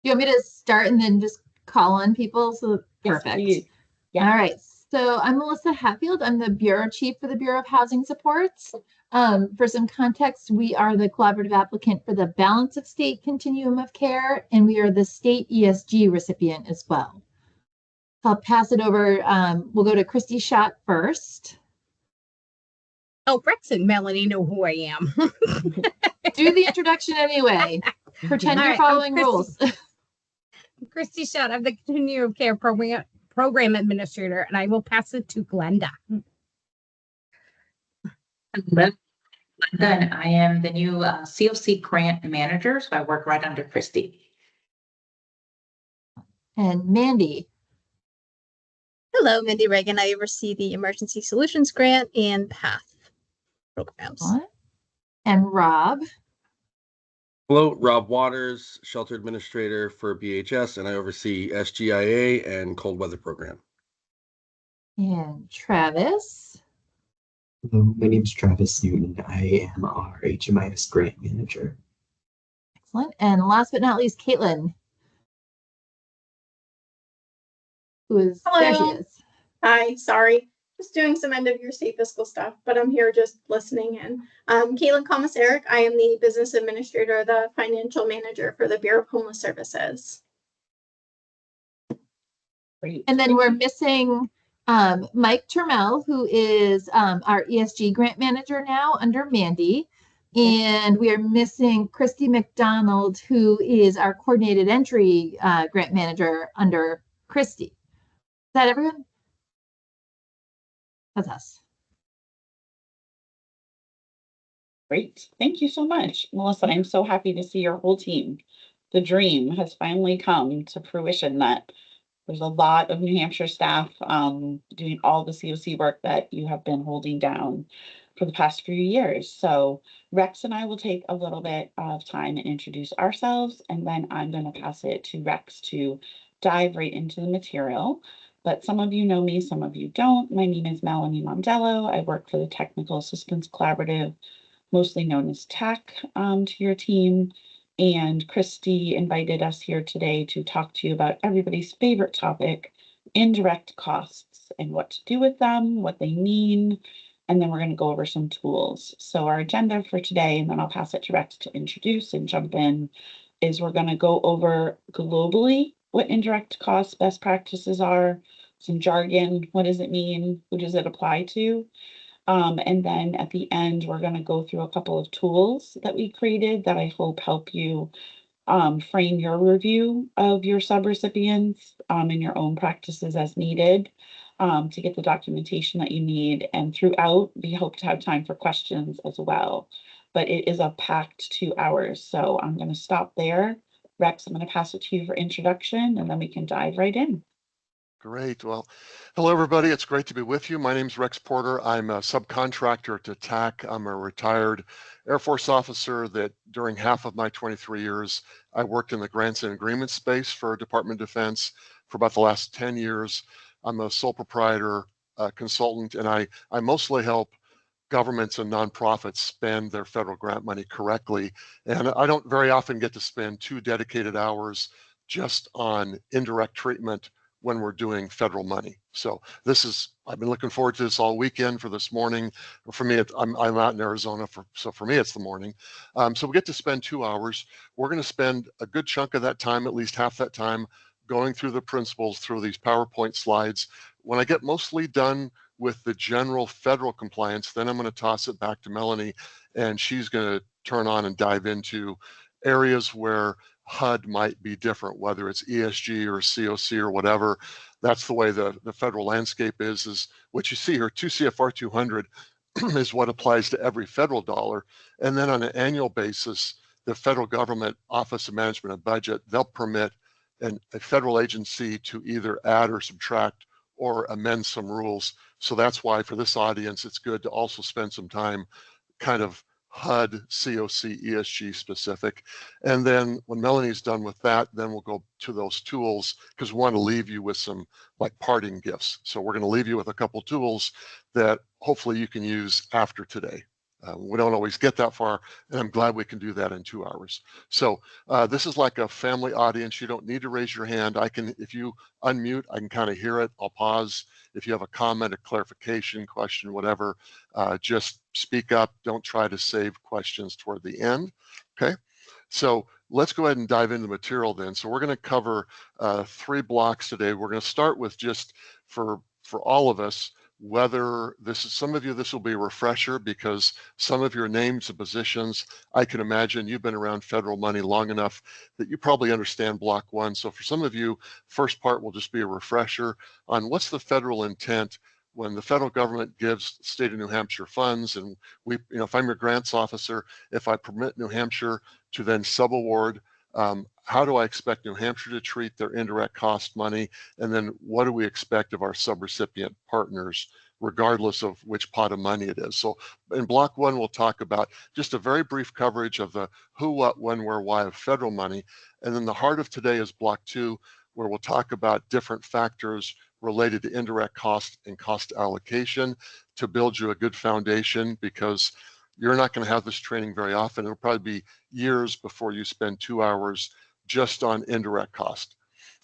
You want me to start and then just call on people? So Yes, perfect. please. Yeah. All right. So I'm Melissa Hatfield. I'm the Bureau Chief for the Bureau of Housing Supports. For some context, we are the collaborative applicant for the Balance of State Continuum of Care, and we are the state ESG recipient as well. I'll pass it over. We'll go to Christy Schott first. Oh, Rex and Melanie know who I am. Do the introduction anyway. Pretend you're following rules. Christy Schott, I'm the Continuum of Care Program Administrator, and I will pass it to Glenda. Glenda, and I am the new COC Grant Manager, so I work right under Christy. And Mandy. Hello, Mindy Reagan. I oversee the Emergency Solutions Grant and PATH programs. And Rob. Hello, Rob Waters, Shelter Administrator for BHS, and I oversee SGIA and Cold Weather Program. And Travis. Hello, my name is Travis Newton. I am our HMIS Grant Manager. Excellent. And last but not least, Caitlin. Hello. There she is. Hi, sorry. Just doing some end of year state fiscal stuff, but I'm here just listening in. Caitlin Komisarek. I am the Business Administrator, the Financial Manager for the Bureau of Homeless Services. Great. And then we're missing Mike Termel, who is our ESG Grant Manager now under Mandy. And we are missing Christy McDonald, who is our Coordinated Entry Grant Manager under Christy. Is that everyone? That's us. Great. Thank you so much, Melissa. I'm so happy to see your whole team. The dream has finally come to fruition that there's a lot of New Hampshire staff doing all the COC work that you have been holding down for the past few years. So Rex and I will take a little bit of time and introduce ourselves, and then I'm going to pass it to Rex to dive right into the material. But some of you know me, some of you don't. My name is Melanie Mondello. I work for the Technical Assistance Collaborative, mostly known as TAC, to your team. And Christy invited us here today to talk to you about everybody's favorite topic, indirect costs, and what to do with them, what they mean, and then we're going to go over some tools. So our agenda for today, and then I'll pass it to Rex to introduce and jump in, is we're going to go over globally what indirect cost best practices are, some jargon, what does it mean, who does it apply to? And then at the end, we're going to go through a couple of tools that we created that I hope help you frame your review of your subrecipients in your own practices as needed to get the documentation that you need. And throughout, we hope to have time for questions as well. But it is a packed 2 hours. So I'm going to stop there. Rex, I'm going to pass it to you for introduction, and then we can dive right in. Great. Well, hello, everybody. It's great to be with you. My name's Rex Porter. I'm a subcontractor to TAC. I'm a retired Air Force officer that during half of my 23 years, I worked in the grants and agreements space for Department of Defense for about the last 10 years. I'm a sole proprietor consultant, and I mostly help governments and nonprofits spend their federal grant money correctly. And I don't very often get to spend 2 dedicated hours just on indirect treatment when we're doing federal money. So I've been looking forward to this all weekend for this morning. For me, I'm out in Arizona, so for me, it's the morning. So we get to spend 2 hours. We're gonna spend a good chunk of that time, at least half that time, going through the principles through these PowerPoint slides. When I get mostly done with the general federal compliance, then I'm going to toss it back to Melanie, and she's going to turn on and dive into areas where HUD might be different, whether it's ESG or COC or whatever. That's the way the federal landscape is what you see here. 2 CFR 200 is what applies to every federal dollar. And then on an annual basis, the federal government Office of Management and Budget, they'll permit a federal agency to either add or subtract or amend some rules. So that's why for this audience, it's good to also spend some time kind of HUD, COC, ESG specific. And then when Melanie's done with that, then we'll go to those tools because we want to leave you with some like parting gifts. So we're going to leave you with a couple tools that hopefully you can use after today. We don't always get that far, and I'm glad we can do that in 2 hours. So this is like a family audience. You don't need to raise your hand. If you unmute, I can kind of hear it. I'll pause. If you have a comment, a clarification, question, whatever, just speak up. Don't try to save questions toward the end. Okay. So let's go ahead and dive into the material then. So we're going to cover 3 blocks today. We're going to start with just for all of us, whether this is, some of you, this will be a refresher because some of your names and positions, I can imagine you've been around federal money long enough that you probably understand block 1. So for some of you, first part will just be a refresher on what's the federal intent when the federal government gives the state of New Hampshire funds, and we, if I'm your grants officer, if I permit New Hampshire to then subaward, how do I expect New Hampshire to treat their indirect cost money? And then what do we expect of our subrecipient partners, regardless of which pot of money it is? So in block 1, we'll talk about just a very brief coverage of the who, what, when, where, why of federal money. And then the heart of today is block 2, where we'll talk about different factors related to indirect cost and cost allocation to build you a good foundation, because you're not going to have this training very often. It'll probably be years before you spend 2 hours just on indirect cost.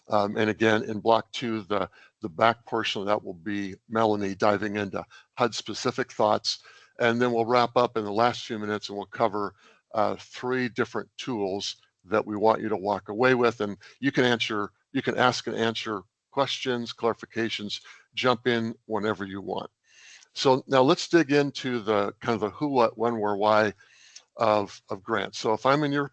And again, in block 2, the back portion of that will be Melanie diving into HUD specific thoughts. And then we'll wrap up in the last few minutes and we'll cover 3 different tools that we want you to walk away with. And you can ask and answer questions, clarifications, jump in whenever you want. So now let's dig into the kind of the who, what, when, where, why of grants. So if I'm in your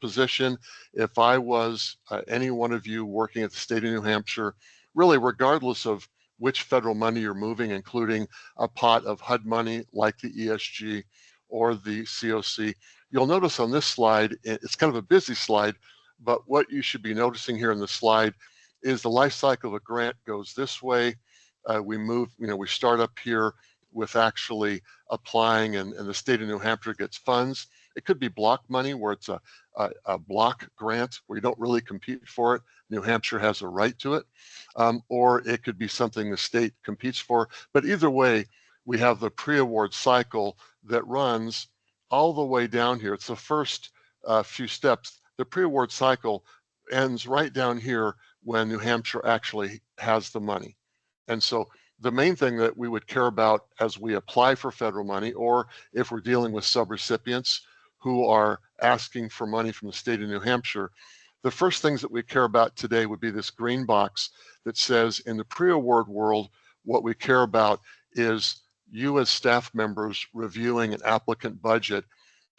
position, if I was any one of you working at the state of New Hampshire, really regardless of which federal money you're moving, including a pot of HUD money like the ESG or the COC, you'll notice on this slide, it's kind of a busy slide, but what you should be noticing here in the slide is the life cycle of a grant goes this way. We move, we start up here with actually applying, and the state of New Hampshire gets funds. It could be block money where it's a block grant where you don't really compete for it. New Hampshire has a right to it. Or it could be something the state competes for. But either way, we have the pre-award cycle that runs all the way down here. It's the first few steps. The pre-award cycle ends right down here when New Hampshire actually has the money. And so the main thing that we would care about as we apply for federal money, or if we're dealing with subrecipients who are asking for money from the state of New Hampshire, the first things that we care about today would be this green box that says in the pre-award world, what we care about is you as staff members reviewing an applicant budget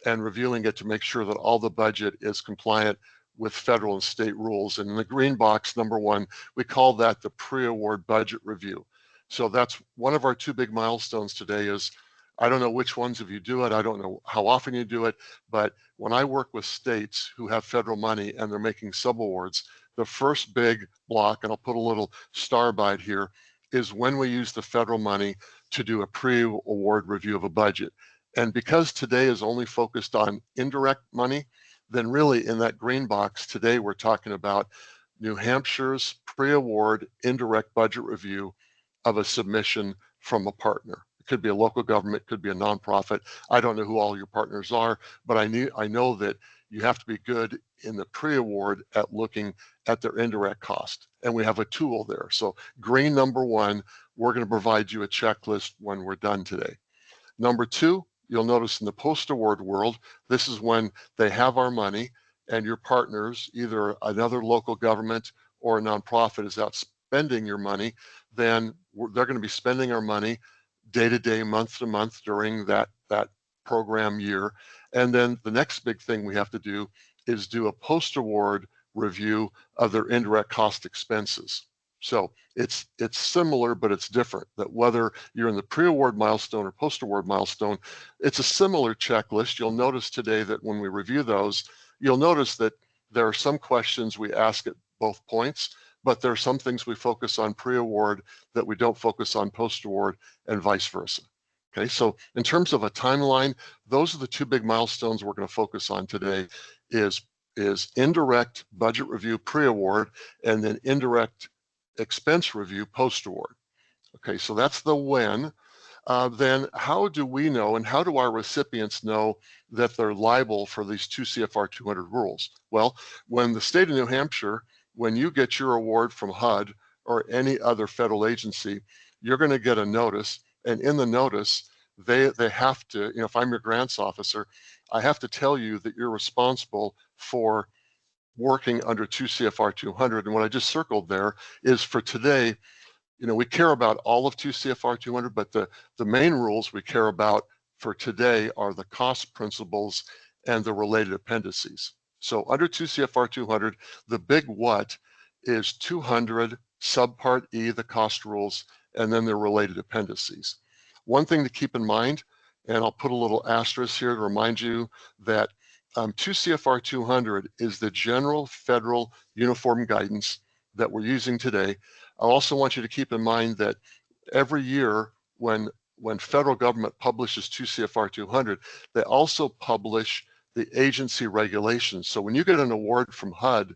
and reviewing it to make sure that all the budget is compliant with federal and state rules. And in the green box, number 1, we call that the pre-award budget review. So that's one of our 2 big milestones today. Is I don't know which ones of you do it. I don't know how often you do it, but when I work with states who have federal money and they're making subawards, the first big block, and I'll put a little star by it here, is when we use the federal money to do a pre-award review of a budget. And because today is only focused on indirect money, then really in that green box today, we're talking about New Hampshire's pre-award indirect budget review of a submission from a partner. It could be a local government, could be a nonprofit. I don't know who all your partners are, but I know that you have to be good in the pre-award at looking at their indirect cost. And we have a tool there. So green number 1, we're going to provide you a checklist when we're done today. Number 2, you'll notice in the post-award world, this is when they have our money and your partners, either another local government or a nonprofit, is out spending your money, then they're going to be spending our money day to day, month to month during that program year. And then the next big thing we have to do is do a post-award review of their indirect cost expenses. So it's similar, but it's different. That whether you're in the pre-award milestone or post-award milestone, it's a similar checklist. You'll notice today that when we review those, you'll notice that there are some questions we ask at both points, but there are some things we focus on pre-award that we don't focus on post-award, and vice versa. Okay, so in terms of a timeline, those are the 2 big milestones we're going to focus on today, is indirect budget review pre-award, and then indirect expense review post-award. Okay, so that's the when. then how do we know and how do our recipients know that they're liable for these 2 CFR 200 rules? Well, when the state of New Hampshire, when you get your award from HUD or any other federal agency, you're going to get a notice, and in the notice, they have to, if I'm your grants officer, I have to tell you that you're responsible for working under 2 CFR 200. And what I just circled there is for today, we care about all of 2 CFR 200, but the main rules we care about for today are the cost principles and the related appendices. So under 2 CFR 200, the big what is 200 subpart E, the cost rules, and then the related appendices. One thing to keep in mind, and I'll put a little asterisk here to remind you that 2 CFR 200 is the general federal uniform guidance that we're using today. I also want you to keep in mind that every year when federal government publishes 2 CFR 200, they also publish the agency regulations. So when you get an award from HUD,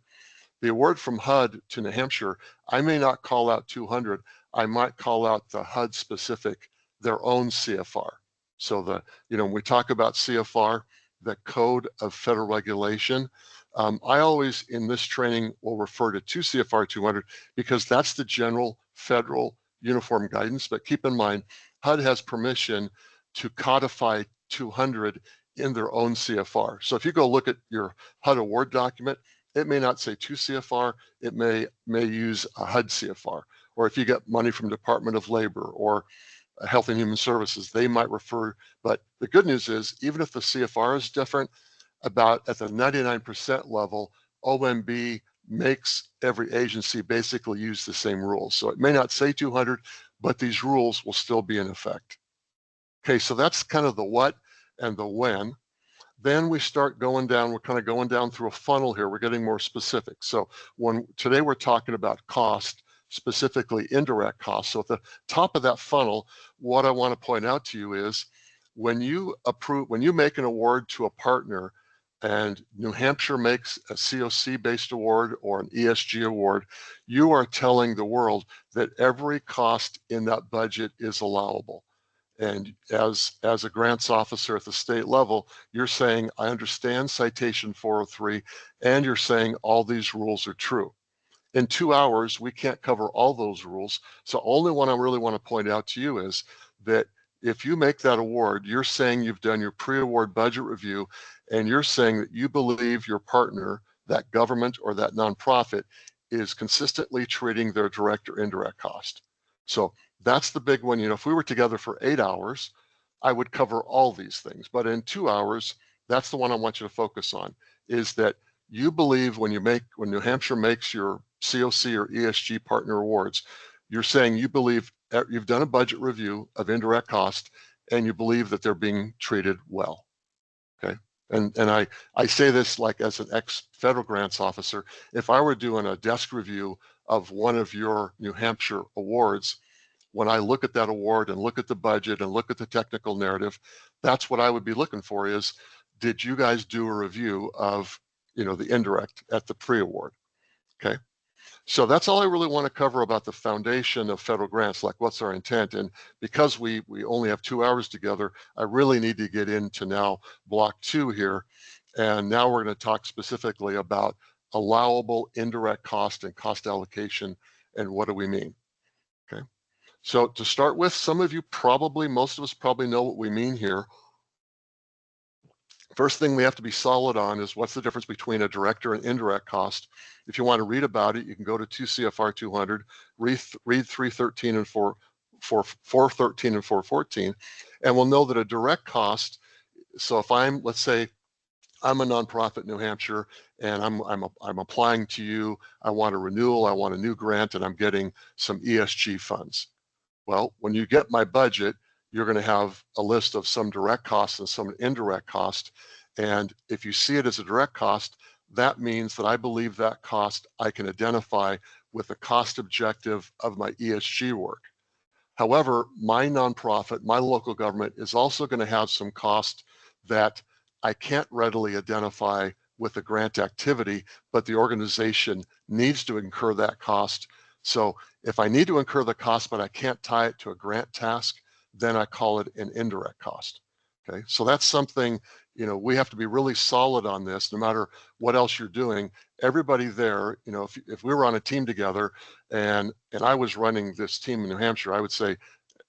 the award from HUD to New Hampshire, I may not call out 200, I might call out the HUD specific, their own CFR. So when we talk about CFR, the Code of Federal Regulation, I always in this training will refer to 2 CFR 200 because that's the general federal uniform guidance. But keep in mind, HUD has permission to codify 200 in their own CFR. So if you go look at your HUD award document, it may not say 2 CFR, it may use a HUD CFR. Or if you get money from Department of Labor or Health and Human Services, they might refer, but the good news is, even if the CFR is different, about at the 99% level, OMB makes every agency basically use the same rules. So it may not say 200, but these rules will still be in effect. Okay, so that's kind of the what and the when. Then we start going down, we're kind of going down through a funnel here. We're getting more specific. So today we're talking about cost, specifically indirect costs. So at the top of that funnel, what I want to point out to you is when you make an award to a partner and New Hampshire makes a COC-based award or an ESG award, you are telling the world that every cost in that budget is allowable. And as a grants officer at the state level, you're saying, I understand citation 403, and you're saying all these rules are true. In 2 hours, we can't cover all those rules. So only one I really want to point out to you is that if you make that award, you're saying you've done your pre-award budget review, and you're saying that you believe your partner, that government or that nonprofit, is consistently treating their direct or indirect cost. So that's the big one. If we were together for 8 hours, I would cover all these things. But in 2 hours, that's the one I want you to focus on, is that you believe when New Hampshire makes your COC or ESG partner awards, you're saying you believe you've done a budget review of indirect cost and you believe that they're being treated well. Okay. And I say this like as an ex-federal grants officer, if I were doing a desk review of one of your New Hampshire awards, when I look at that award and look at the budget and look at the technical narrative, that's what I would be looking for is, did you guys do a review of, the indirect at the pre-award? Okay. So that's all I really want to cover about the foundation of federal grants, like what's our intent. And because we only have 2 hours together, I really need to get into now block 2 here. And now we're going to talk specifically about allowable indirect cost and cost allocation and what do we mean. Okay. So to start with, most of us probably know what we mean here. First thing we have to be solid on is what's the difference between a direct or an indirect cost. If you want to read about it, you can go to 2 CFR 200, read 313 and 413 and 414, and we'll know that a direct cost, so if let's say I'm a nonprofit in New Hampshire and I'm applying to you, I want a renewal, I want a new grant, and I'm getting some ESG funds. Well, when you get my budget, you're going to have a list of some direct costs and some indirect cost. And if you see it as a direct cost, that means that I believe that cost I can identify with the cost objective of my ESG work. However, my nonprofit, my local government is also going to have some cost that I can't readily identify with the grant activity, but the organization needs to incur that cost. So if I need to incur the cost, but I can't tie it to a grant task, then I call it an indirect cost. Okay, so that's something, we have to be really solid on this, no matter what else you're doing. Everybody there, if we were on a team together and I was running this team in New Hampshire, I would say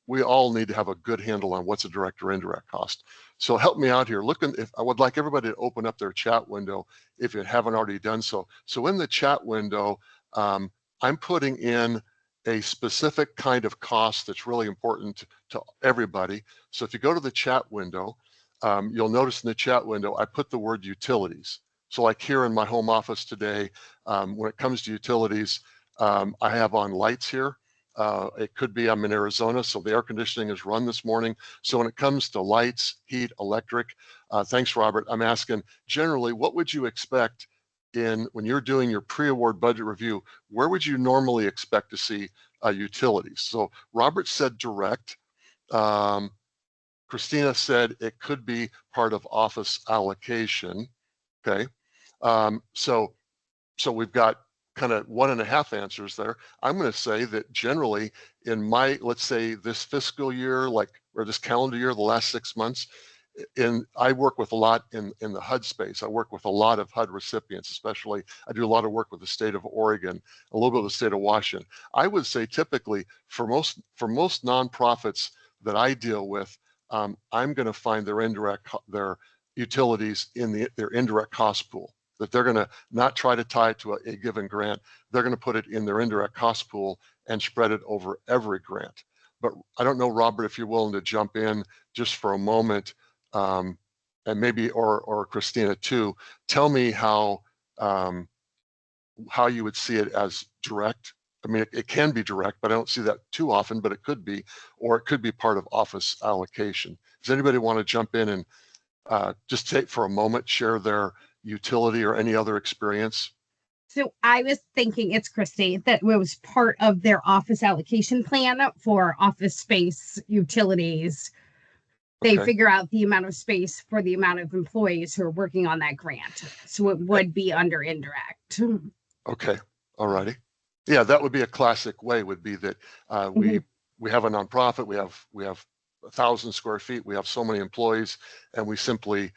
we all need to have a good handle on what's a direct or indirect cost. So help me out here. I would like everybody to open up their chat window if you haven't already done so. So in the chat window, I'm putting in a specific kind of cost that's really important to everybody. So if you go to the chat window, you'll notice in the chat window, I put the word utilities. So like here in my home office today, when it comes to utilities, I have on lights here. It could be I'm in Arizona, so the air conditioning is run this morning. So when it comes to lights, heat, electric, thanks, Robert. I'm asking generally, what would you expect when you're doing your pre-award budget review? Where would you normally expect to see utilities? So Robert said direct. Christina said it could be part of office allocation. Okay, so we've got kind of 1.5 answers there. I'm going to say that generally in let's say this fiscal year, or this calendar year, the last 6 months, I work with a lot in the HUD space. I work with a lot of HUD recipients, especially I do a lot of work with the state of Oregon, a little bit of the state of Washington. I would say typically for most nonprofits that I deal with, I'm going to find their utilities in their indirect cost pool, that they're going to not try to tie it to a given grant. They're going to put it in their indirect cost pool and spread it over every grant. But I don't know, Robert, if you're willing to jump in just for a moment, and maybe, or Christina too, tell me how you would see it as direct. I mean, it can be direct, but I don't see that too often, but it could be, or it could be part of office allocation. Does anybody want to jump in and just take for a moment, share their utility or any other experience? So I was thinking, it's Christy, that was part of their office allocation plan for office space utilities. They figure out the amount of space for the amount of employees who are working on that grant. So it would be under indirect. Okay, all righty. Yeah, that would be a classic way, would be that we have a nonprofit, we have 1,000 square feet, we have so many employees, and we simply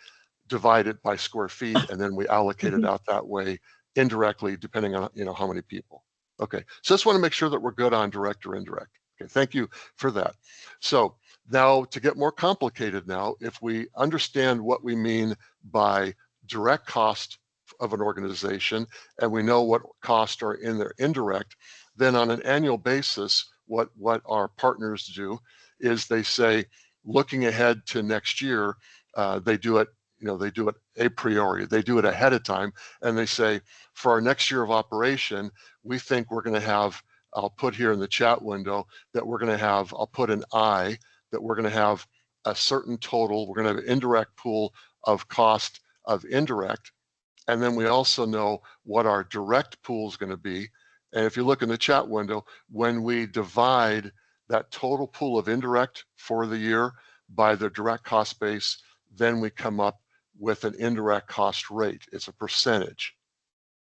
divide it by square feet, and then we allocate it out that way indirectly, depending on how many people. Okay, so just want to make sure that we're good on direct or indirect. Okay, thank you for that. So now to get more complicated now, if we understand what we mean by direct cost of an organization, and we know what costs are in their indirect, then on an annual basis, what our partners do is they say, looking ahead to next year, they do it a priori, they do it ahead of time, and they say, for our next year of operation, we think we're going to have, I'll put here in the chat window, that we're going to have, I'll put an I, that we're going to have a certain total, we're going to have an indirect pool of cost of indirect, and then we also know what our direct pool is going to be. And if you look in the chat window, when we divide that total pool of indirect for the year by the direct cost base, then we come up with an indirect cost rate. It's a percentage.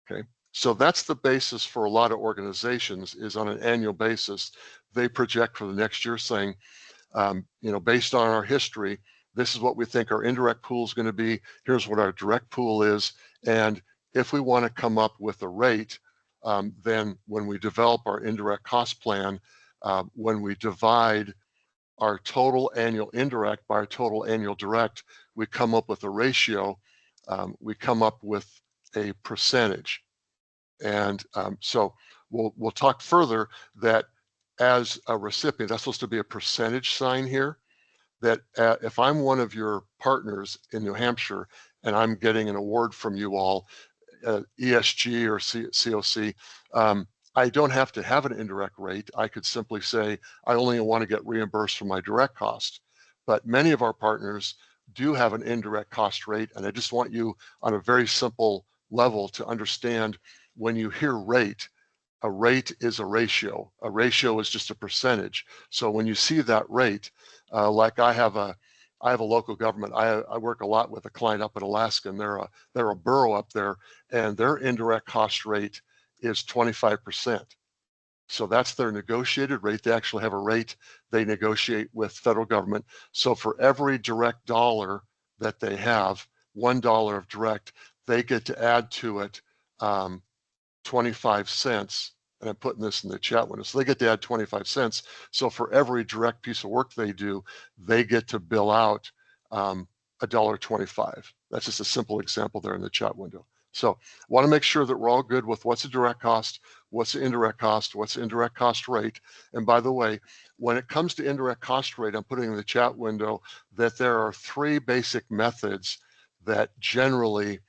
Okay, so that's the basis for a lot of organizations, is on an annual basis, they project for the next year, saying, based on our history, this is what we think our indirect pool is going to be. Here's what our direct pool is. And if we want to come up with a rate, then when we develop our indirect cost plan, when we divide our total annual indirect by our total annual direct, we come up with a ratio, we come up with a percentage. And so we'll talk further that as a recipient, that's supposed to be a percentage sign here, that if I'm one of your partners in New Hampshire and I'm getting an award from you all, ESG or COC, I don't have to have an indirect rate. I could simply say, I only want to get reimbursed for my direct cost. But many of our partners do have an indirect cost rate, and I just want you on a very simple level to understand, when you hear rate, a rate is a ratio. A ratio is just a percentage. So when you see that rate, like I have a local government. I work a lot with a client up in Alaska, and they're a borough up there, and their indirect cost rate is 25%. So that's their negotiated rate. They actually have a rate they negotiate with federal government. So for every direct dollar that they have, $1 of direct, they get to add to it 25 cents. And I'm putting this in the chat window. So they get to add 25 cents. So for every direct piece of work they do, they get to bill out $1.25. That's just a simple example there in the chat window. So I want to make sure that we're all good with what's the direct cost, what's the indirect cost, what's the indirect cost rate. And by the way, when it comes to indirect cost rate, I'm putting in the chat window that there are 3 basic methods that generally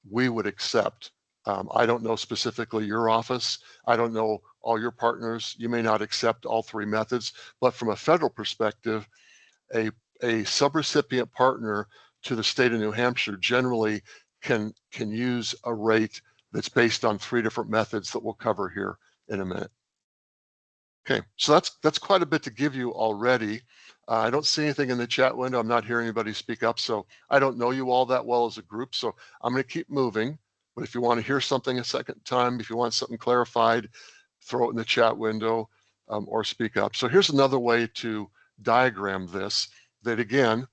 we would accept. I don't know specifically your office. I don't know all your partners. You may not accept all 3 methods, but from a federal perspective, a subrecipient partner to the state of New Hampshire generally can use a rate that's based on 3 different methods that we'll cover here in a minute. Okay, so that's quite a bit to give you already. I don't see anything in the chat window. I'm not hearing anybody speak up, so I don't know you all that well as a group, so I'm going to keep moving. But if you want to hear something a second time, if you want something clarified, throw it in the chat window or speak up. So here's another way to diagram this, that again,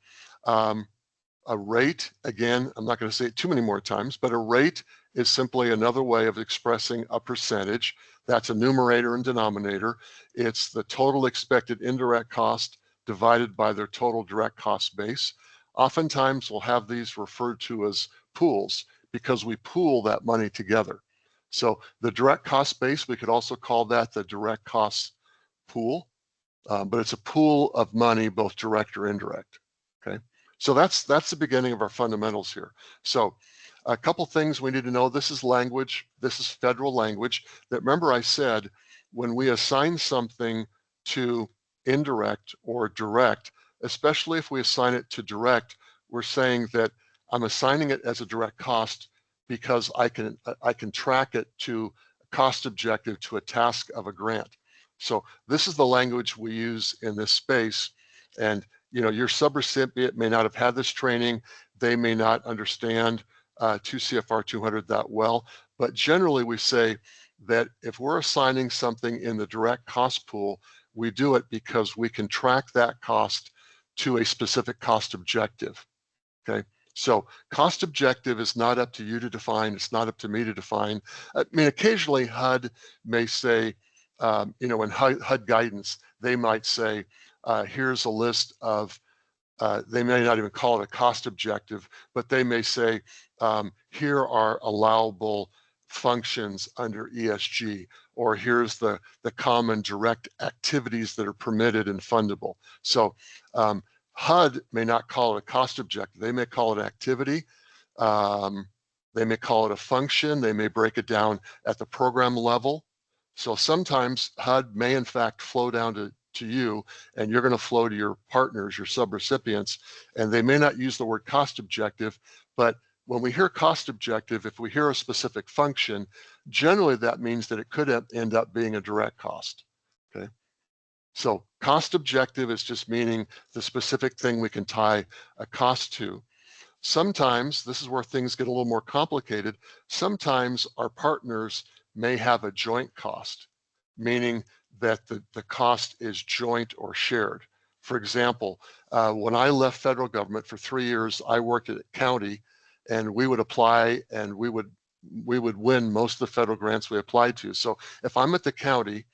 a rate, again, I'm not going to say it too many more times, but a rate is simply another way of expressing a percentage. That's a numerator and denominator. It's the total expected indirect cost divided by their total direct cost base. Oftentimes we'll have these referred to as pools because we pool that money together. So the direct cost base, we could also call that the direct cost pool, but it's a pool of money, both direct or indirect, okay? So that's the beginning of our fundamentals here. So a couple things we need to know. This is language. This is federal language. That remember I said when we assign something to indirect or direct, especially if we assign it to direct, we're saying that I'm assigning it as a direct cost because I can track it to a cost objective to a task of a grant. So this is the language we use in this space. And you know, your subrecipient may not have had this training. They may not understand 2 CFR 200 that well, but generally we say that if we're assigning something in the direct cost pool, we do it because we can track that cost to a specific cost objective, okay? So cost objective is not up to you to define. It's not up to me to define. I mean, occasionally HUD may say, you know, in HUD guidance, they might say, here's a list of, they may not even call it a cost objective, but they may say, here are allowable functions under ESG, or here's the common direct activities that are permitted and fundable. So HUD may not call it a cost objective. They may call it activity. They may call it a function. They may break it down at the program level. So sometimes HUD may in fact flow down to you, and you're going to flow to your partners, your subrecipients, and they may not use the word cost objective, but when we hear cost objective, if we hear a specific function, generally that means that it could end up being a direct cost, okay? So cost objective is just meaning the specific thing we can tie a cost to. Sometimes, this is where things get a little more complicated, sometimes our partners may have a joint cost, meaning that the cost is joint or shared. For example, when I left federal government for 3 years, I worked at a county, and we would apply and we would win most of the federal grants we applied to. So if I'm at the county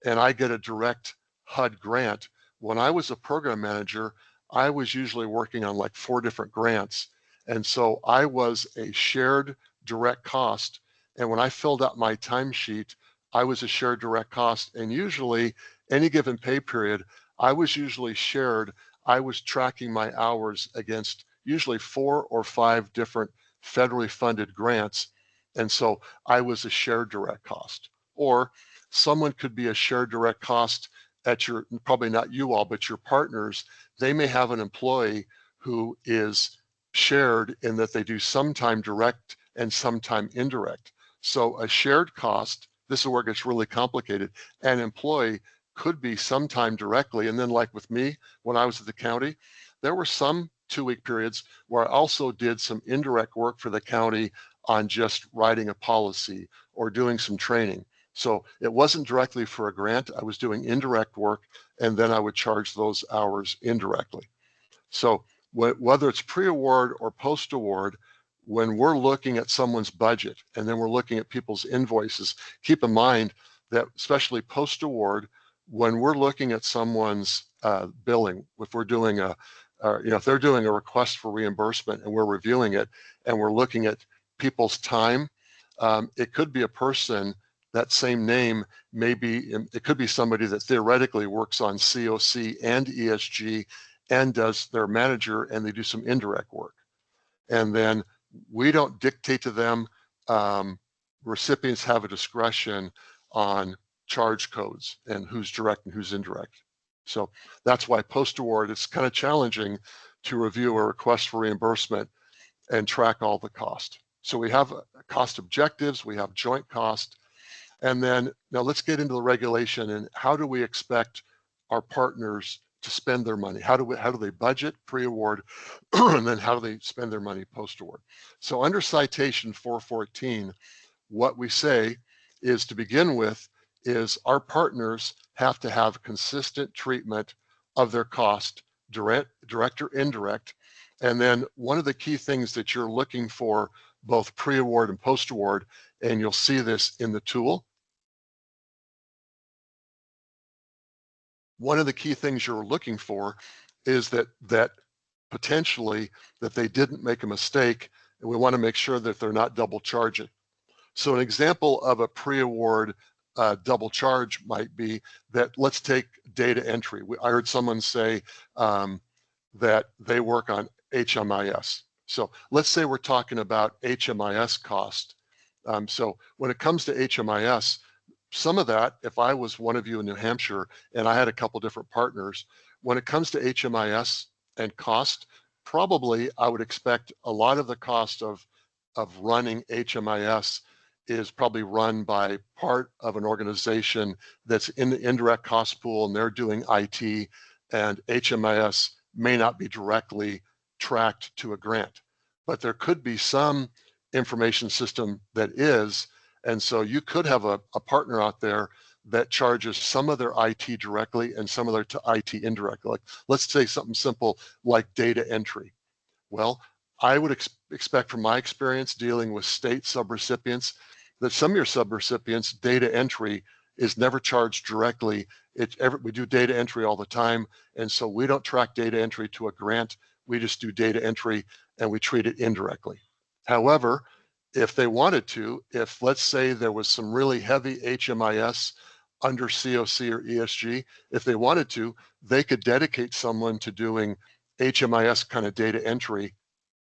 and I get a direct HUD grant, when I was a program manager, I was usually working on like 4 different grants. And so I was a shared direct cost. And when I filled out my timesheet, I was a shared direct cost. And usually any given pay period, I was usually shared. I was tracking my hours against usually 4 or 5 different federally funded grants. And so I was a shared direct cost. Or someone could be a shared direct cost at your, probably not you all, but your partners. They may have an employee who is shared in that they do sometime direct and sometime indirect. So a shared cost, this is where it gets really complicated. An employee could be sometime directly. And then like with me, when I was at the county, there were some 2-week periods where I also did some indirect work for the county on just writing a policy or doing some training. So it wasn't directly for a grant. I was doing indirect work, and then I would charge those hours indirectly. So whether it's pre-award or post-award, when we're looking at someone's budget and then we're looking at people's invoices, keep in mind that especially post-award, when we're looking at someone's billing, if we're doing if they're doing a request for reimbursement and we're reviewing it and we're looking at people's time, it could be a person, that same name it could be somebody that theoretically works on COC and ESG and does their manager, and they do some indirect work. And then we don't dictate to them. Recipients have a discretion on charge codes and who's direct and who's indirect. So that's why post-award, it's kind of challenging to review a request for reimbursement and track all the cost. So we have cost objectives, we have joint cost, and then now let's get into the regulation and how do we expect our partners to spend their money? How do they budget pre-award, and then how do they spend their money post-award? So under citation 414, what we say is, to begin with, is our partners have to have consistent treatment of their cost, direct or indirect. And then one of the key things that you're looking for both pre-award and post-award, and you'll see this in the tool. One of the key things you're looking for is that potentially that they didn't make a mistake, and we want to make sure that they're not double charging. So an example of a pre-award double charge might be that, let's take data entry. I heard someone say that they work on HMIS. So let's say we're talking about HMIS cost. So when it comes to HMIS, some of that, if I was one of you in New Hampshire and I had a couple different partners, when it comes to HMIS and cost, probably I would expect a lot of the cost of running HMIS is probably run by part of an organization that's in the indirect cost pool and they're doing IT, and HMIS may not be directly tracked to a grant. But there could be some information system that is, and so you could have a partner out there that charges some of their IT directly and some of their IT indirectly. Like, let's say something simple like data entry. Well, I would expect from my experience dealing with state subrecipients that some of your subrecipients, data entry is never charged directly. We do data entry all the time, and so we don't track data entry to a grant. We just do data entry and we treat it indirectly. However, if they wanted to, if let's say there was some really heavy HMIS under COC or ESG, if they wanted to, they could dedicate someone to doing HMIS kind of data entry,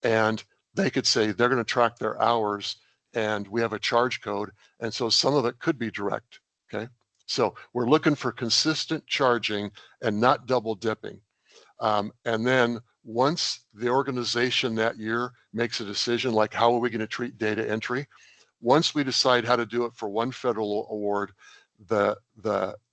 and they could say they're going to track their hours and we have a charge code. And so some of it could be direct, okay? So we're looking for consistent charging and not double dipping. And then once the organization that year makes a decision, like how are we going to treat data entry, once we decide how to do it for one federal award, the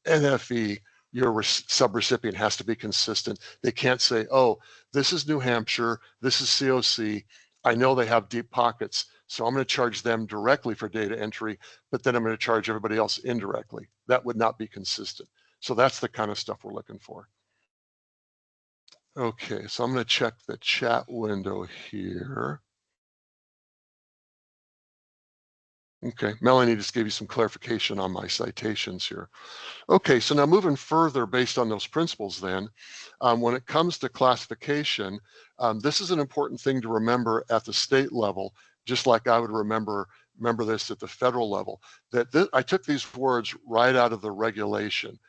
NFE, your subrecipient has to be consistent. They can't say, oh, this is New Hampshire, this is COC, I know they have deep pockets, so I'm going to charge them directly for data entry, but then I'm going to charge everybody else indirectly. That would not be consistent. So that's the kind of stuff we're looking for. Okay, so I'm going to check the chat window here. Okay, Melanie just gave you some clarification on my citations here. Okay, so now moving further based on those principles then, when it comes to classification, this is an important thing to remember at the state level, just like I would remember this at the federal level, that I took these words right out of the regulation.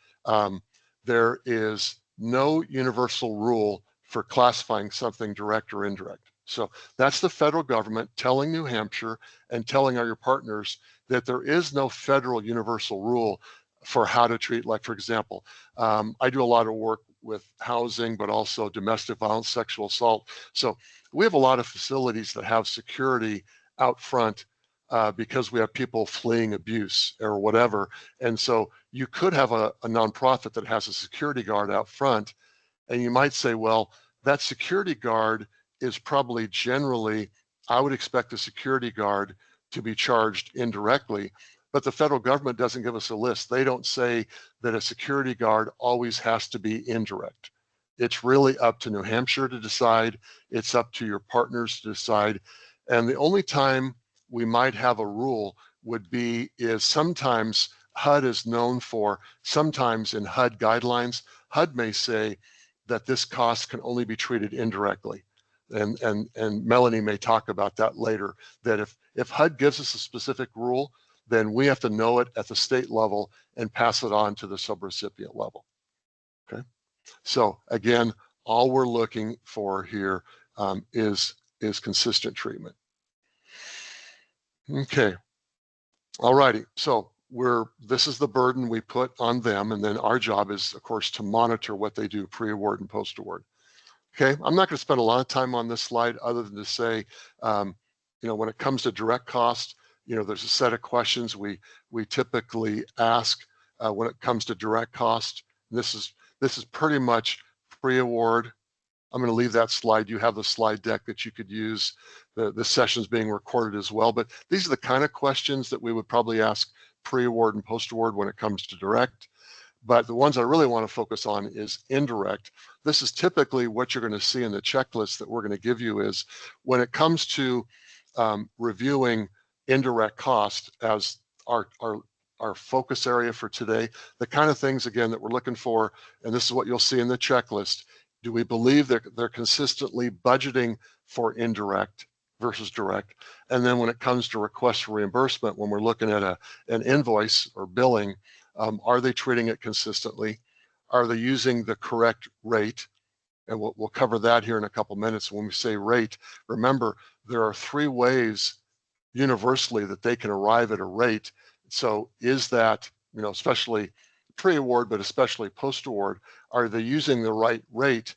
There is no universal rule for classifying something direct or indirect. So that's the federal government telling New Hampshire and telling our partners that there is no federal universal rule for how to treat, like, for example, I do a lot of work with housing, but also domestic violence, sexual assault. So we have a lot of facilities that have security out front because we have people fleeing abuse or whatever. And so you could have a nonprofit that has a security guard out front, and you might say, well, that security guard is probably generally, I would expect the security guard to be charged indirectly. but the federal government doesn't give us a list. They don't say that a security guard always has to be indirect. It's really up to New Hampshire to decide. It's up to your partners to decide. And the only time we might have a rule would be is sometimes HUD is known for, sometimes in HUD guidelines, HUD may say that this cost can only be treated indirectly. And Melanie may talk about that later, that if HUD gives us a specific rule, then we have to know it at the state level and pass it on to the subrecipient level. Okay. So again, all we're looking for here is consistent treatment. Okay. All righty. So this is the burden we put on them, and then our job is, of course, to monitor what they do pre-award and post-award. Okay. I'm not going to spend a lot of time on this slide other than to say, when it comes to direct cost, there's a set of questions we typically ask when it comes to direct cost. This is pretty much pre-award. I'm going to leave that slide. You have the slide deck that you could use. The session's being recorded as well, but these are the kind of questions that we would probably ask pre-award and post-award when it comes to direct. But the ones I really want to focus on is indirect. This is typically what you're going to see in the checklist that we're going to give you is when it comes to reviewing indirect cost as our focus area for today, the kind of things, again, that we're looking for, and this is what you'll see in the checklist. Do we believe that they're consistently budgeting for indirect versus direct? And then when it comes to requests for reimbursement, when we're looking at an invoice or billing, are they treating it consistently? Are they using the correct rate? And we'll cover that here in a couple minutes. When we say rate, remember, there are 3 ways universally that they can arrive at a rate. So is that, especially pre-award, but especially post-award, are they using the right rate?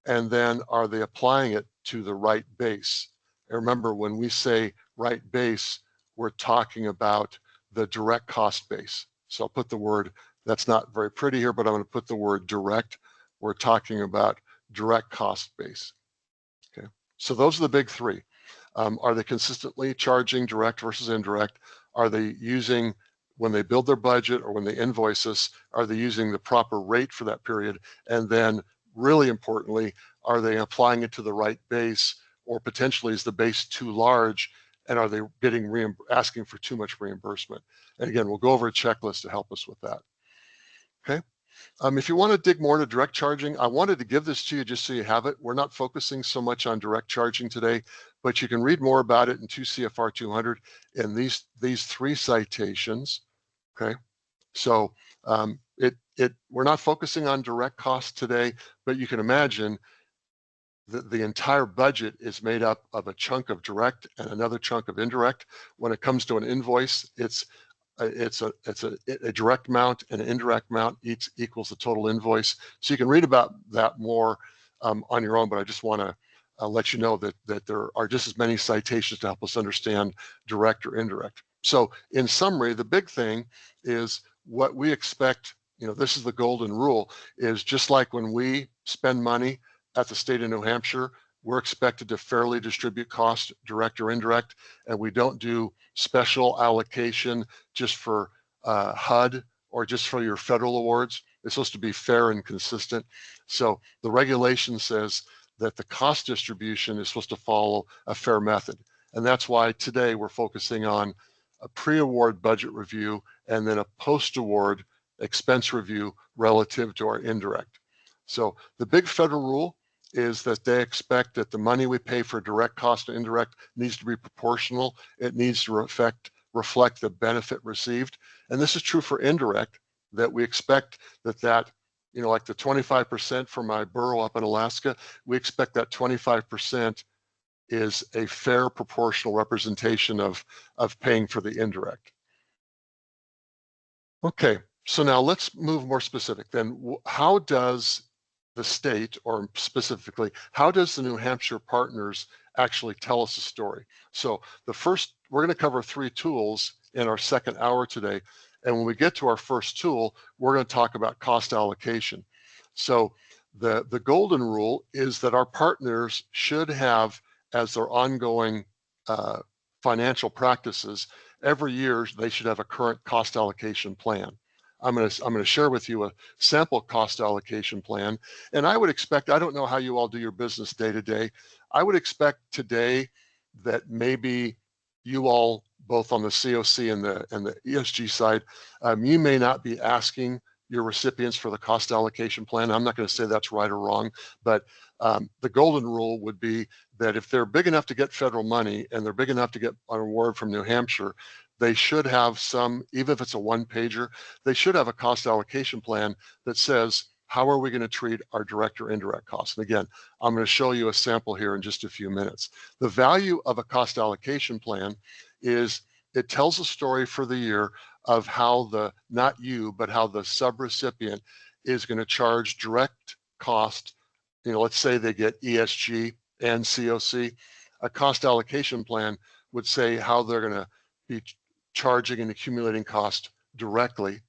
And then are they applying it to the right base? And remember, when we say right base, we're talking about the direct cost base. So I'll put the word, that's not very pretty here, but I'm going to put the word direct. We're talking about direct cost base. Okay, so those are the big 3. Are they consistently charging direct versus indirect? Are they using, when they build their budget or when they invoice us, are they using the proper rate for that period? And then really importantly, are they applying it to the right base, or potentially is the base too large and are they asking for too much reimbursement? And again, we'll go over a checklist to help us with that. Okay. If you want to dig more into direct charging, I wanted to give this to you just so you have it. We're not focusing so much on direct charging today, but you can read more about it in 2 CFR 200 in these 3 citations. Okay, so we're not focusing on direct costs today, but you can imagine that the entire budget is made up of a chunk of direct and another chunk of indirect. When it comes to an invoice, it's a direct amount and an indirect amount. Each equals the total invoice. So you can read about that more on your own, but I just want to let you know that there are just as many citations to help us understand direct or indirect. So in summary, the big thing is what we expect, this is the golden rule, is just like when we spend money at the state of New Hampshire, we're expected to fairly distribute cost, direct or indirect, and we don't do special allocation just for HUD or just for your federal awards. It's supposed to be fair and consistent. So the regulation says that the cost distribution is supposed to follow a fair method. And that's why today we're focusing on a pre-award budget review and then a post-award expense review relative to our indirect. So the big federal rule is that they expect that the money we pay for direct cost and indirect needs to be proportional. It needs to reflect the benefit received. And this is true for indirect, that we expect that like the 25% for my borough up in Alaska, we expect that 25% is a fair proportional representation of paying for the indirect. Okay, so now let's move more specific. Then how does the state, or specifically, how does the New Hampshire partners actually tell us a story? So we're going to cover 3 tools in our second hour today. And when we get to our first tool, we're going to talk about cost allocation. So the golden rule is that our partners should have as their ongoing financial practices every year they should have a current cost allocation plan. I'm going to share with you a sample cost allocation plan. And I would expect, I don't know how you all do your business day to day. I would expect today that maybe you all, both on the COC and the ESG side, you may not be asking your recipients for the cost allocation plan. I'm not going to say that's right or wrong, but the golden rule would be that if they're big enough to get federal money and they're big enough to get an award from New Hampshire, they should have some, even if it's a one-pager, they should have a cost allocation plan that says, how are we going to treat our direct or indirect costs? And again, I'm going to show you a sample here in just a few minutes. The value of a cost allocation plan is it tells a story for the year of how the, not you, but how the subrecipient is going to charge direct cost. You know, let's say they get ESG and COC. A cost allocation plan would say how they're going to be charging and accumulating cost directly.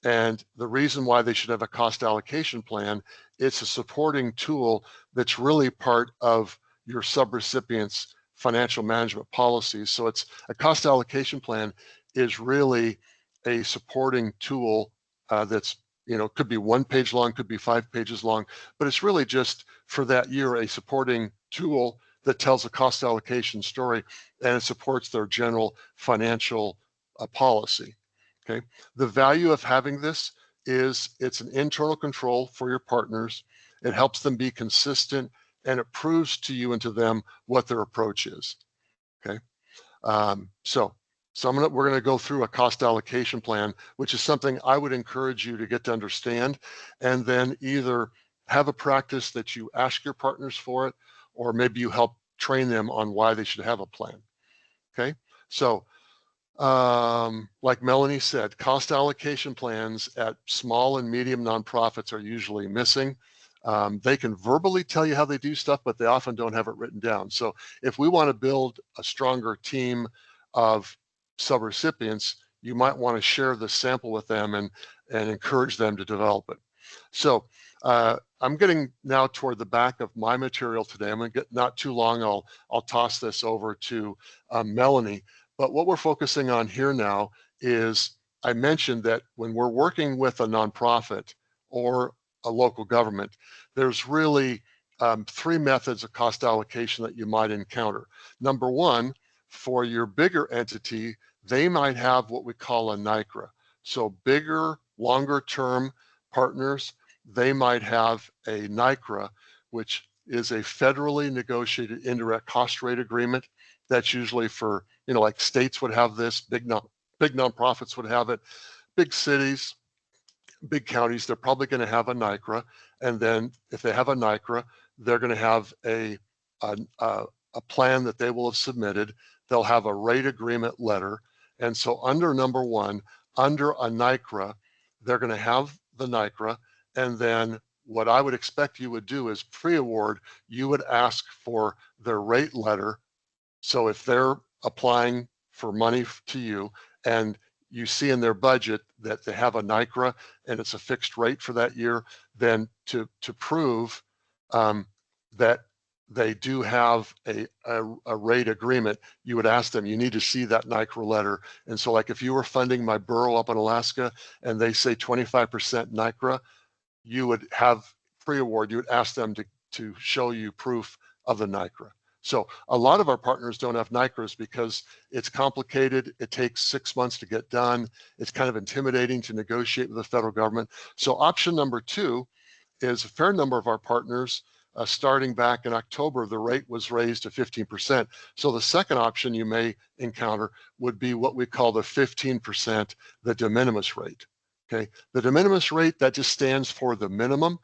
And the reason why they should have a cost allocation plan, it's a supporting tool that's really part of your subrecipient's financial management policies. So it's a cost allocation plan is really a supporting tool that's, you know, could be 1 page long, could be 5 pages long, but it's really just for that year a supporting tool that tells a cost allocation story, and it supports their general financial policy. Okay. The value of having this is it's an internal control for your partners. It helps them be consistent, and it proves to you and to them what their approach is. Okay. So we're going to go through a cost allocation plan, which is something I would encourage you to get to understand, and then either have a practice that you ask your partners for it, or maybe you help train them on why they should have a plan. Okay. So like Melanie said, cost allocation plans at small and medium nonprofits are usually missing. They can verbally tell you how they do stuff, but they often don't have it written down. So if we want to build a stronger team of subrecipients, you might want to share the sample with them and encourage them to develop it. So I'm getting now toward the back of my material today. I'm going to get not too long. I'll toss this over to Melanie. But what we're focusing on here now is, I mentioned that when we're working with a nonprofit or a local government, there's really 3 methods of cost allocation that you might encounter. Number one, for your bigger entity, they might have what we call a NICRA. So bigger, longer term partners, they might have a NICRA, which is a federally negotiated indirect cost rate agreement. That's usually for, you know, like states would have this, big nonprofits would have it, big cities, big counties, they're probably going to have a NICRA. And then if they have a NICRA, they're going to have a plan that they will have submitted. They'll have a rate agreement letter. And so under number one, under a NICRA, they're going to have the NICRA. And then what I would expect you would do is pre-award, you would ask for their rate letter. So if they're applying for money to you and you see in their budget that they have a NICRA and it's a fixed rate for that year, then to prove that they do have a rate agreement, you would ask them, you need to see that NICRA letter. And so like if you were funding my borough up in Alaska and they say 25% NICRA, you would have pre-award, you would ask them to show you proof of the NICRA. So a lot of our partners don't have NICRAs because it's complicated. It takes 6 months to get done. It's kind of intimidating to negotiate with the federal government. So option number 2 is a fair number of our partners, starting back in October, the rate was raised to 15%. So the second option you may encounter would be what we call the 15%, the de minimis rate. Okay, the de minimis rate, that just stands for the minimum.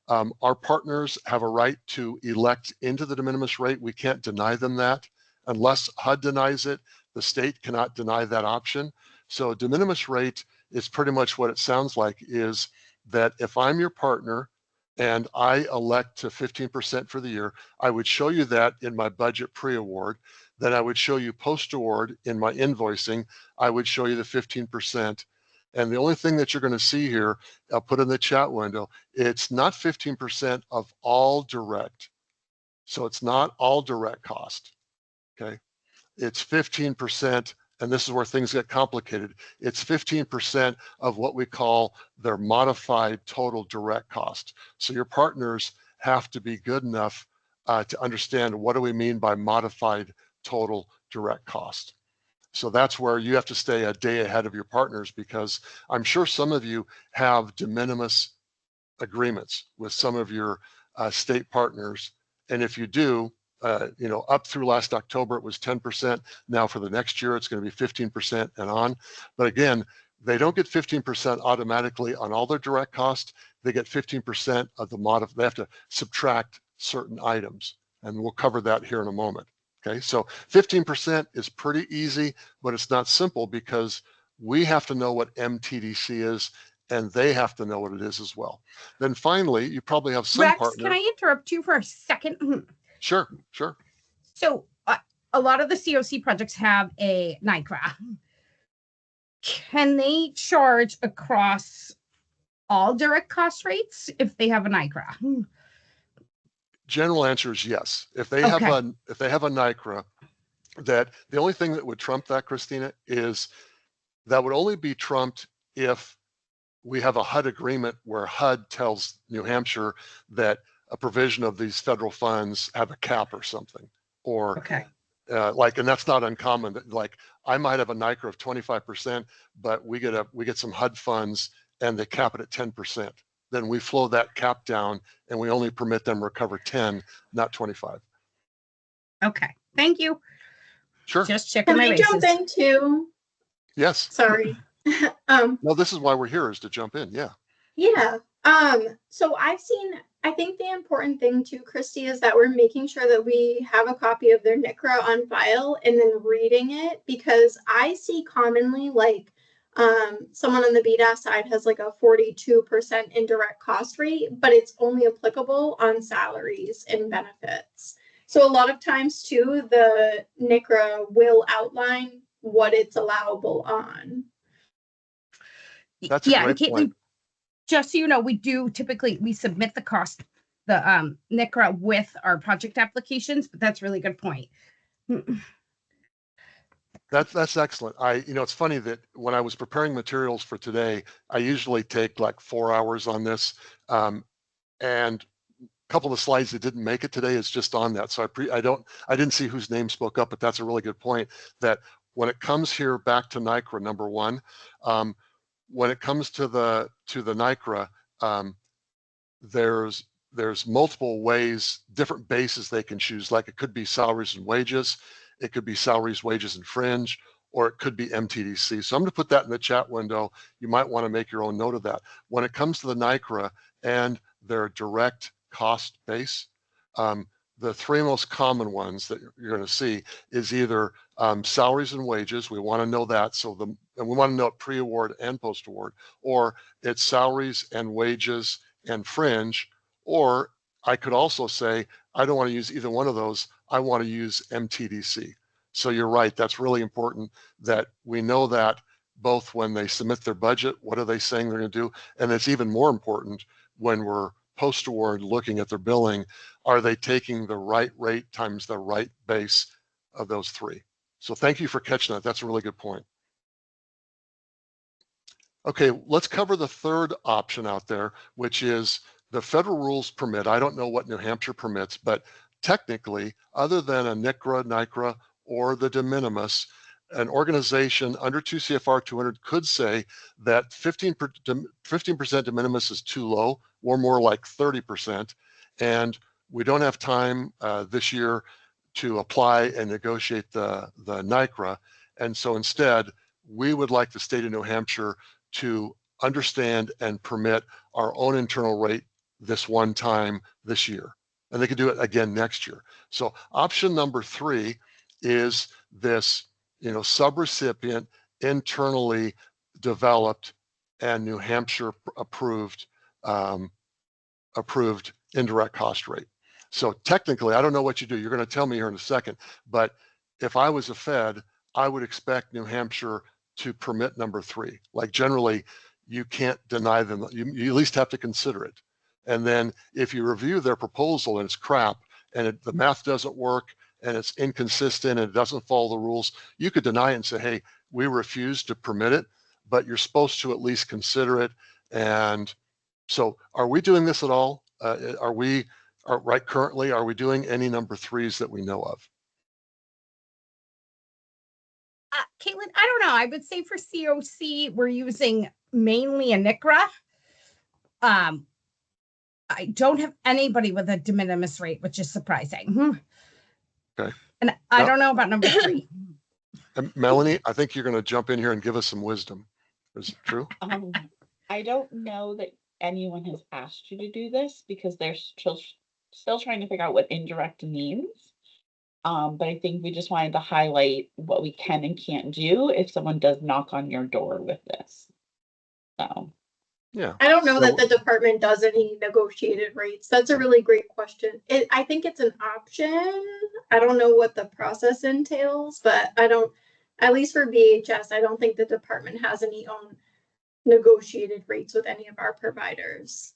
Our partners have a right to elect into the de minimis rate. We can't deny them that. Unless HUD denies it, the state cannot deny that option. So de minimis rate is pretty much what it sounds like, is that if I'm your partner and I elect to 15% for the year, I would show you that in my budget pre-award. Then I would show you post-award in my invoicing. I would show you the 15%. And the only thing that you're going to see here, I'll put in the chat window, it's not 15% of all direct. So it's not all direct cost, okay? It's 15%, and this is where things get complicated, it's 15% of what we call their modified total direct cost. So your partners have to be good enough to understand what do we mean by modified total direct cost. So that's where you have to stay a day ahead of your partners, because I'm sure some of you have de minimis agreements with some of your state partners. And if you do, up through last October, it was 10%. Now for the next year, it's going to be 15% and on. But again, they don't get 15% automatically on all their direct costs. They get 15% of the they have to subtract certain items. And we'll cover that here in a moment. Okay, so 15% is pretty easy, but it's not simple because we have to know what MTDC is and they have to know what it is as well. Then finally, you probably have some Rex, partner. can I interrupt you for a second? Sure. So a lot of the COC projects have a NICRA. Can they charge across all direct cost rates if they have a NICRA? General answer is yes. If they have a NICRA, that the only thing that would trump that, Christina, is that would only be trumped if we have a HUD agreement where HUD tells New Hampshire that a provision of these federal funds have a cap or something, or and that's not uncommon. Like I might have a NICRA of 25%, but we get some HUD funds and they cap it at 10%. Then we flow that cap down and we only permit them recover 10, not 25. Okay, thank you. Sure. Just checking Can my I bases. jump in too? Yes. Sorry. No, this is why we're here, is to jump in. Yeah. Yeah. So I think the important thing too, Christy, is that we're making sure that we have a copy of their NICRA on file and then reading it, because I see commonly like someone on the BDAS side has like a 42% indirect cost rate, but it's only applicable on salaries and benefits. So a lot of times too, the NICRA will outline what it's allowable on. That's a great point. Just so you know, we submit the cost, the NICRA with our project applications, but that's a really good point. That's excellent. It's funny that when I was preparing materials for today, I usually take like 4 hours on this, and a couple of the slides that didn't make it today is just on that. So I didn't see whose name spoke up, but that's a really good point. That when it comes here back to NICRA, number one, when it comes to the NICRA, there's multiple ways, different bases they can choose. Like it could be salaries and wages, it could be salaries, wages, and fringe, or it could be MTDC. So I'm going to put that in the chat window. You might want to make your own note of that. When it comes to the NICRA and their direct cost base, the three most common ones that you're going to see is either salaries and wages. We want to know that, and we want to know it pre-award and post-award, or it's salaries and wages and fringe, or I could also say, I don't want to use either one of those. I want to use MTDC. So you're right. That's really important that we know that both when they submit their budget, what are they saying they're going to do? And it's even more important when we're post-award looking at their billing, are they taking the right rate times the right base of those three? So thank you for catching that. That's a really good point. Okay, let's cover the third option out there, which is the federal rules permit. I don't know what New Hampshire permits, but technically, other than a NICRA, or the de minimis, an organization under 2 CFR 200 could say that 15% de minimis is too low, or more like 30%. And we don't have time this year to apply and negotiate the NICRA. And so instead, we would like the state of New Hampshire to understand and permit our own internal rate this one time this year. And they could do it again next year. So option number 3 is this, subrecipient, internally developed and New Hampshire approved indirect cost rate. So technically, I don't know what you do. You're going to tell me here in a second. But if I was a Fed, I would expect New Hampshire to permit number 3. Like generally, you can't deny them. You at least have to consider it. And then if you review their proposal and it's crap and the math doesn't work and it's inconsistent and it doesn't follow the rules, you could deny it and say, hey, we refuse to permit it, but you're supposed to at least consider it. And so are we doing this at all? Currently, are we doing any number threes that we know of? Caitlin, I don't know. I would say for COC, we're using mainly a NICRA. I don't have anybody with a de minimis rate, which is surprising. Okay. And I don't know about number three. And Melanie, I think you're going to jump in here and give us some wisdom. Is it true? I don't know that anyone has asked you to do this because they're still trying to figure out what indirect means. But I think we just wanted to highlight what we can and can't do if someone does knock on your door with this. So. Yeah. I don't know that the department does any negotiated rates. That's a really great question. I think it's an option. I don't know what the process entails, but at least for BHS, I don't think the department has any own negotiated rates with any of our providers.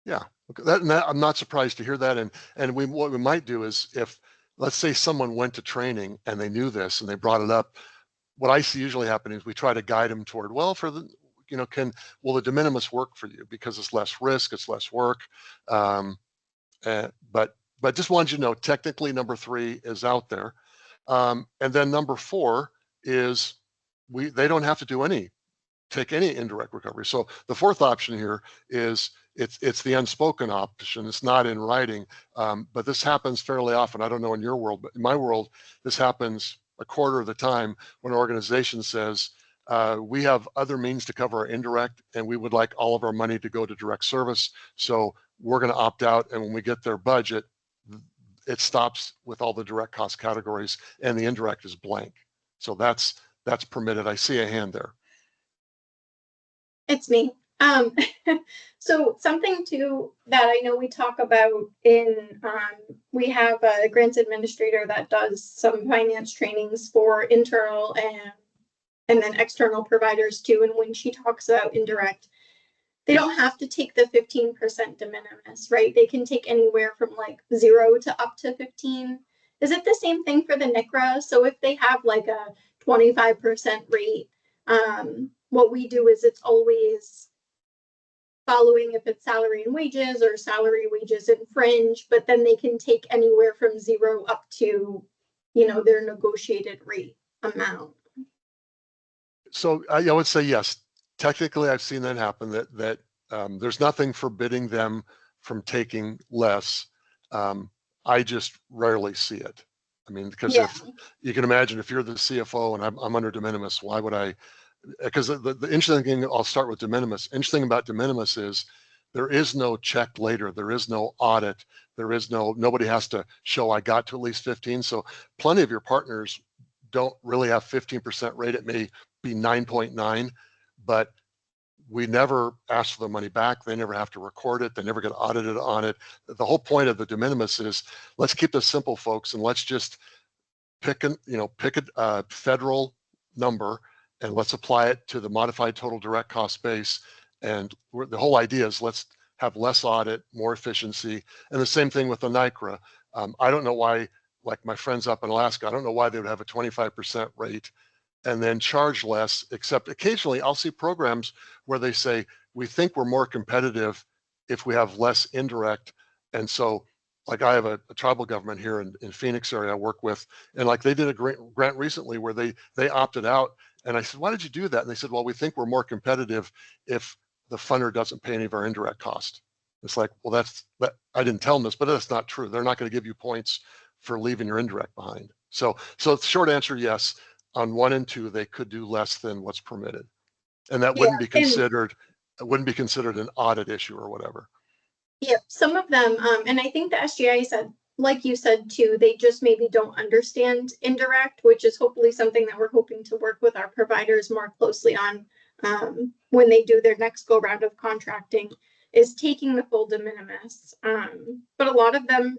Yeah, that I'm not surprised to hear that. And what we might do is, if let's say someone went to training and they knew this and they brought it up, what I see usually happening is we try to guide them toward, well, will the de minimis work for you because it's less risk, it's less work. But just wanted you to know, technically number three is out there. And then number four is they don't have to take any indirect recovery. So the fourth option here is it's the unspoken option. It's not in writing, but this happens fairly often. I don't know in your world, but in my world, this happens a quarter of the time when an organization says, we have other means to cover our indirect, and we would like all of our money to go to direct service. So we're going to opt out. And when we get their budget, it stops with all the direct cost categories and the indirect is blank. So that's permitted. I see a hand there. It's me. So something too that I know we talk about we have a grants administrator that does some finance trainings for internal and then external providers too. And when she talks about indirect, they don't have to take the 15% de minimis, right? They can take anywhere from like 0 to up to 15. Is it the same thing for the NICRA? So if they have like a 25% rate, what we do is it's always following if it's salary and wages or salary, wages, and fringe, but then they can take anywhere from 0 up to, their negotiated rate amount. So I would say yes. Technically, I've seen that happen. That there's nothing forbidding them from taking less. I just rarely see it. I mean, because if you can imagine, if you're the CFO and I'm under de minimis, why would I? Because the interesting thing, I'll start with de minimis. Interesting about de minimis is there is no check later. There is no audit. Nobody has to show I got to at least 15. So plenty of your partners don't really have 15% rate. It may be 9.9, but we never ask for the money back. They never have to record it. They never get audited on it. The whole point of the de minimis is let's keep this simple, folks, and let's just pick a federal number and let's apply it to the modified total direct cost base. And the whole idea is let's have less audit, more efficiency. And the same thing with the NICRA. I don't know why, like my friends up in Alaska, I don't know why they would have a 25% rate and then charge less, except occasionally I'll see programs where they say, we think we're more competitive if we have less indirect. And so like I have a tribal government here in Phoenix area I work with, and like they did a grant recently where they opted out. And I said, why did you do that? And they said, well, we think we're more competitive if the funder doesn't pay any of our indirect cost. It's like, well, I didn't tell them this, but that's not true. They're not going to give you points for leaving your indirect behind. So the short answer, yes. On 1 and 2, they could do less than what's permitted, and that wouldn't be considered an audit issue or whatever. Yeah, some of them, and I think the SGI said, like you said too, they just maybe don't understand indirect, which is hopefully something that we're hoping to work with our providers more closely on when they do their next go round of contracting, is taking the full de minimis. But a lot of them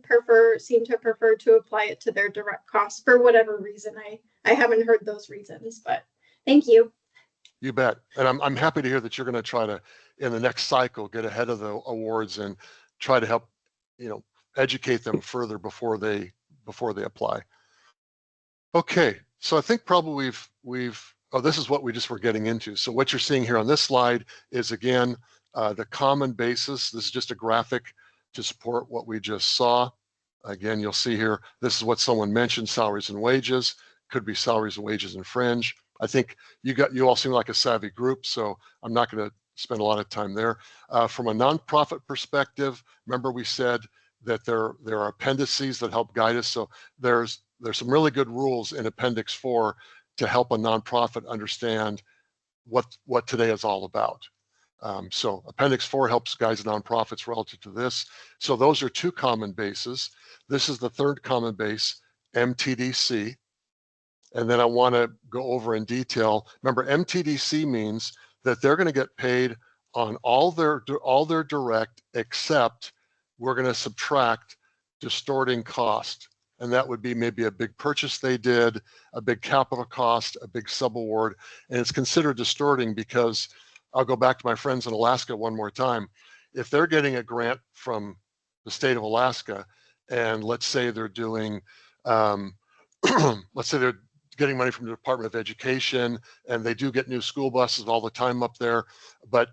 seem to prefer to apply it to their direct costs for whatever reason. I haven't heard those reasons, but thank you. You bet. And I'm happy to hear that you're going to try to, in the next cycle, get ahead of the awards and try to help, educate them further before they apply. Okay. So I think probably oh, this is what we just were getting into. So what you're seeing here on this slide is, again, the common basis. This is just a graphic to support what we just saw. Again, you'll see here, this is what someone mentioned, salaries and wages, could be salaries and wages and fringe. I think you all seem like a savvy group, so I'm not going to spend a lot of time there. From a nonprofit perspective, remember we said that there are appendices that help guide us. So there's some really good rules in Appendix 4 to help a nonprofit understand what today is all about. So Appendix 4 helps guide nonprofits relative to this. So those are two common bases. This is the third common base, MTDC. And then I want to go over in detail. Remember, MTDC means that they're going to get paid on all their direct, except we're going to subtract distorting cost. And that would be maybe a big purchase they did, a big capital cost, a big subaward. And it's considered distorting because, I'll go back to my friends in Alaska one more time. If they're getting a grant from the state of Alaska, and let's say they're doing, let's say they're getting money from the Department of Education, and they do get new school buses all the time up there, but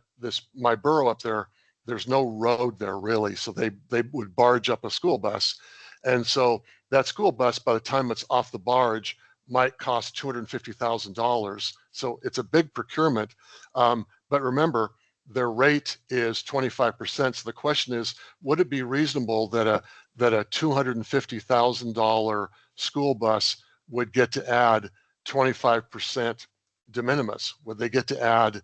my borough up there, there's no road there really, so they would barge up a school bus. And so that school bus, by the time it's off the barge, might cost $250,000. So it's a big procurement. But remember, their rate is 25%. So the question is, would it be reasonable that a $250,000 school bus would get to add 25% de minimis? Would they get to add,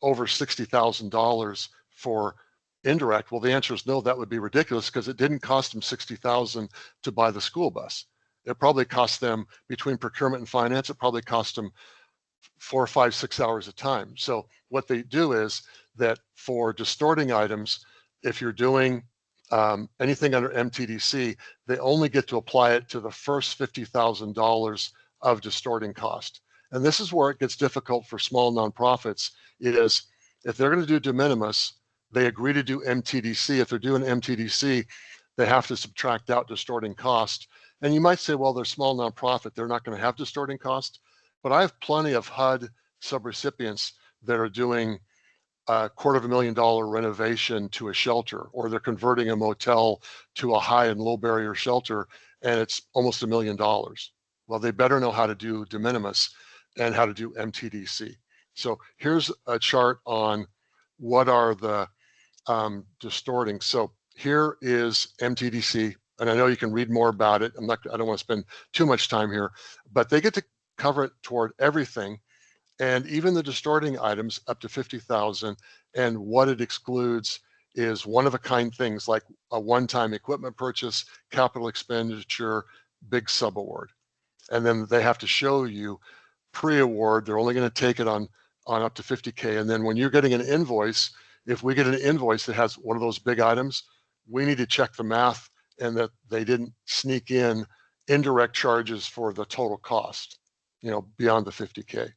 over $60,000 for indirect? Well, the answer is no. That would be ridiculous because it didn't cost them $60,000 to buy the school bus. It probably cost them, between procurement and finance, it probably cost them 4, 5, 6 hours a time. So what they do is that for distorting items, if you're doing anything under MTDC, they only get to apply it to the first $50,000 of distorting cost. And this is where it gets difficult for small nonprofits, is if they're going to do de minimis, they agree to do MTDC. If they're doing MTDC, they have to subtract out distorting cost. And you might say, well, they're small nonprofit, they're not going to have distorting cost. But I have plenty of HUD subrecipients that are doing a $250,000 renovation to a shelter, or they're converting a motel to a high and low barrier shelter, and it's almost $1 million. Well, they better know how to do de minimis and how to do MTDC. So here's a chart on what are the distorting. So here is MTDC, and I know you can read more about it. I don't want to spend too much time here, but they get to cover it toward everything, and even the distorting items up to 50,000. And what it excludes is one-of-a-kind things like a one-time equipment purchase, capital expenditure, big subaward. And then they have to show you pre-award. They're only going to take it on up to 50K. And then when you're getting an invoice, if we get an invoice that has one of those big items, we need to check the math and that they didn't sneak in indirect charges for the total cost, beyond the 50K.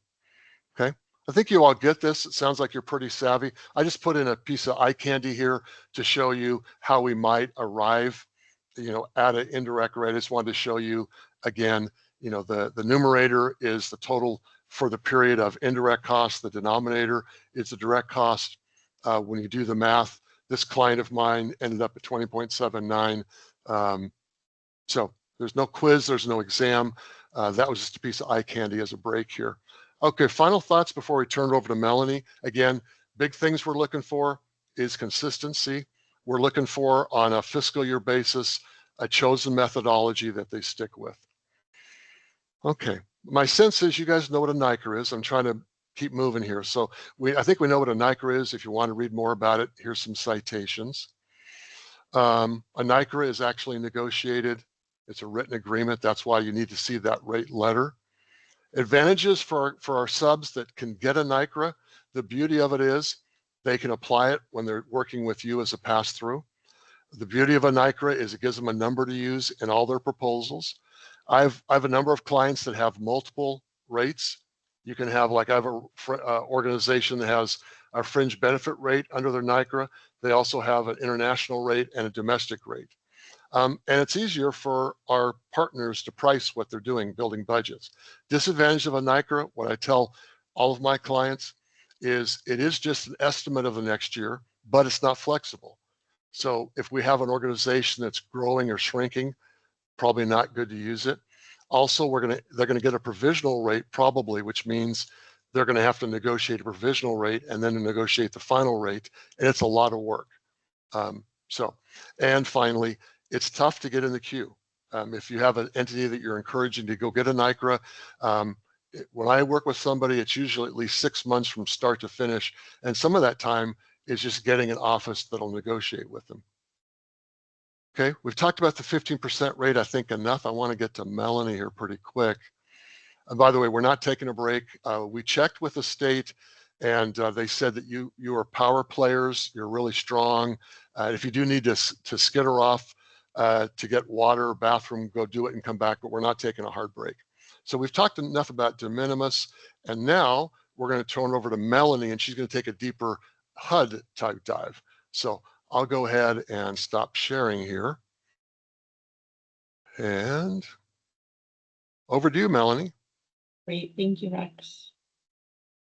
Okay. I think you all get this. It sounds like you're pretty savvy. I just put in a piece of eye candy here to show you how we might arrive, at an indirect rate. I just wanted to show you again, the numerator is the total for the period of indirect cost. The denominator is the direct cost. When you do the math, this client of mine ended up at 20.79. So there's no quiz, there's no exam. That was just a piece of eye candy as a break here. Okay, final thoughts before we turn it over to Melanie. Again, big things we're looking for is consistency. We're looking for, on a fiscal year basis, a chosen methodology that they stick with. Okay, my sense is you guys know what a NICR is. I'm trying to keep moving here. So I think we know what a NICR is. If you want to read more about it, here's some citations. A NICR is actually negotiated. It's a written agreement. That's why you need to see that rate letter. Advantages for our subs that can get a NICRA, the beauty of it is they can apply it when they're working with you as a pass-through. The beauty of a NICRA is it gives them a number to use in all their proposals. I have a number of clients that have multiple rates. You can have, like, I have an organization that has a fringe benefit rate under their NICRA. They also have an international rate and a domestic rate. And it's easier for our partners to price what they're doing, building budgets. Disadvantage of a NICRA, what I tell all of my clients is it is just an estimate of the next year, but it's not flexible. So if we have an organization that's growing or shrinking, probably not good to use it. Also, they're gonna get a provisional rate probably, which means they're gonna have to negotiate a provisional rate and then negotiate the final rate, and it's a lot of work. And finally, it's tough to get in the queue. If you have an entity that you're encouraging to go get a NICRA, when I work with somebody, it's usually at least 6 months from start to finish, and some of that time is just getting an office that'll negotiate with them. Okay, we've talked about the 15% rate, I think enough. I want to get to Melanie here pretty quick. And by the way, we're not taking a break. We checked with the state and they said that you are power players, you're really strong. If you do need to skitter off to get water, bathroom, go do it and come back, but we're not taking a hard break. So we've talked enough about de minimis, and now we're going to turn over to Melanie and she's going to take a deeper HUD type dive. So I'll go ahead and stop sharing here. And over to you, Melanie. Great, thank you, Rex.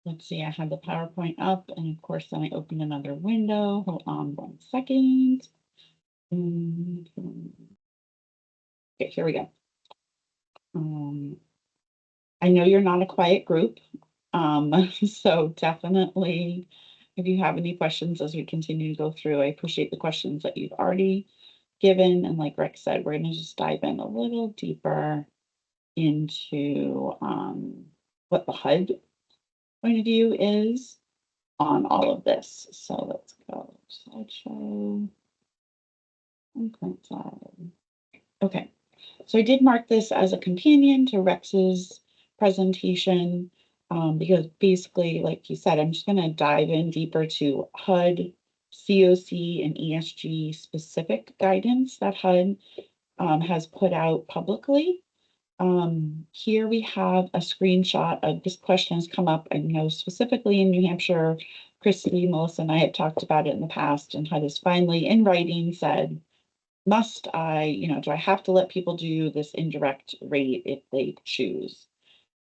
Let's see, I have the PowerPoint up, and of course, then I open another window. Hold on 1 second. Okay, here we go. I know you're not a quiet group, so definitely, if you have any questions as we continue to go through, I appreciate the questions that you've already given. And like Rex said, we're going to just dive in a little deeper into what the HUD point of view is on all of this. So let's go slideshow. Okay, so I did mark this as a companion to Rex's presentation because basically, like you said, I'm just going to dive in deeper to HUD, COC, and ESG specific guidance that HUD has put out publicly. Here we have a screenshot of this question has come up, I know specifically in New Hampshire. Christy, Melissa, and I have talked about it in the past, and HUD has finally in writing said, must I, do I have to let people do this indirect rate if they choose?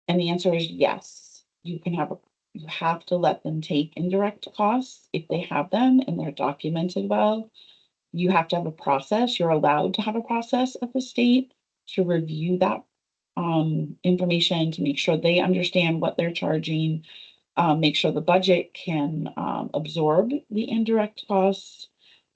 And the answer is yes. You have to let them take indirect costs if they have them and they're documented well. You have to have a process. You're allowed to have a process at the state to review that information to make sure they understand what they're charging, make sure the budget can absorb the indirect costs.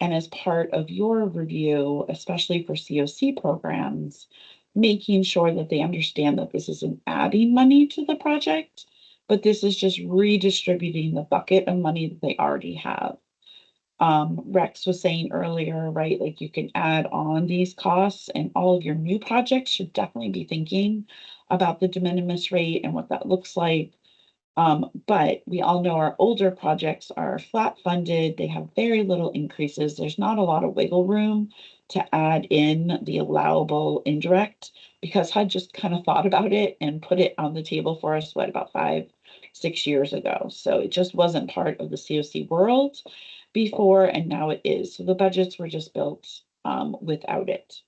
And as part of your review, especially for COC programs, making sure that they understand that this isn't adding money to the project, but this is just redistributing the bucket of money that they already have. Rex was saying earlier, right, like you can add on these costs, and all of your new projects should definitely be thinking about the de minimis rate and what that looks like. But we all know our older projects are flat funded. They have very little increases. There's not a lot of wiggle room to add in the allowable indirect because HUD just kind of thought about it and put it on the table for us, about 5-6 years ago. So it just wasn't part of the COC world before, and now it is. So the budgets were just built without it.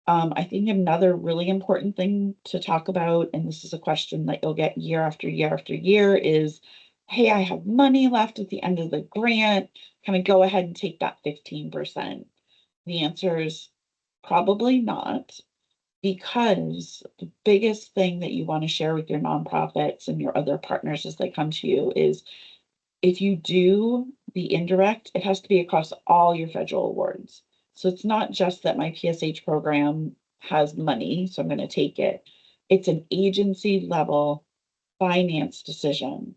I think another really important thing to talk about, and this is a question that you'll get year after year after year, is, hey, I have money left at the end of the grant. Can I go ahead and take that 15%? The answer is probably not, because the biggest thing that you want to share with your nonprofits and your other partners as they come to you is, if you do the indirect, it has to be across all your federal awards. So it's not just that my PSH program has money, so I'm going to take it. It's an agency level finance decision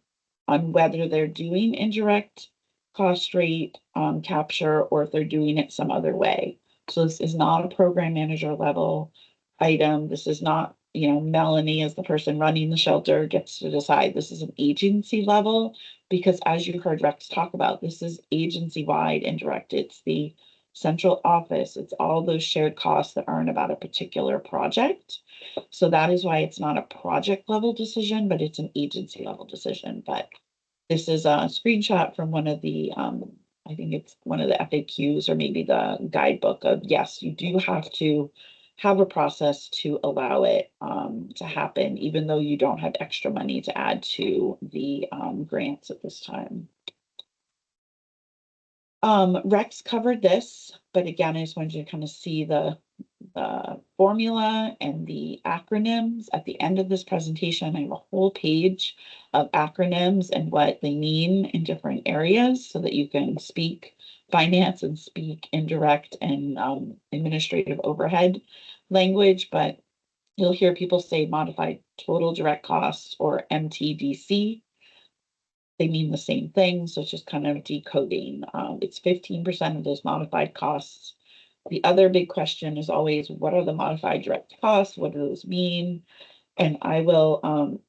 on whether they're doing indirect cost rate capture or if they're doing it some other way. So this is not a program manager level item. This is not, Melanie as the person running the shelter gets to decide. This is an agency level, because as you heard Rex talk about, this is agency wide indirect. It's the central office. It's all those shared costs that aren't about a particular project. So that is why it's not a project level decision, but it's an agency level decision. But this is a screenshot from one of the I think it's one of the FAQs or maybe the guidebook of, yes, you do have to have a process to allow it to happen, even though you don't have extra money to add to the grants at this time. Rex covered this, but again, I just wanted you to kind of see the formula and the acronyms. At the end of this presentation, I have a whole page of acronyms and what they mean in different areas so that you can speak finance and speak indirect and administrative overhead language. But you'll hear people say modified total direct costs or MTDC. They mean the same thing, so it's just kind of decoding. It's 15% of those modified costs. The other big question is always, what are the modified direct costs? What do those mean? And I will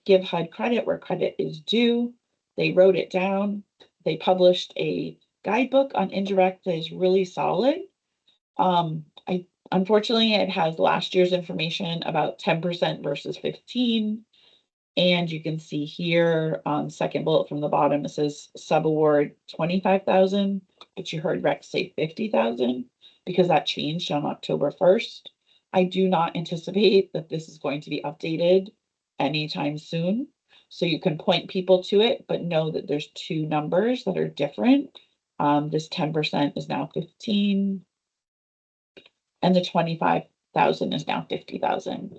give HUD credit where credit is due. They wrote it down. They published a guidebook on indirect that is really solid. Unfortunately, it has last year's information about 10% versus 15. And you can see here on second bullet from the bottom, it says subaward 25,000, but you heard Rex say 50,000 because that changed on October 1st. I do not anticipate that this is going to be updated anytime soon. So you can point people to it, but know that there's two numbers that are different. This 10% is now 15 and the 25,000 is now 50,000.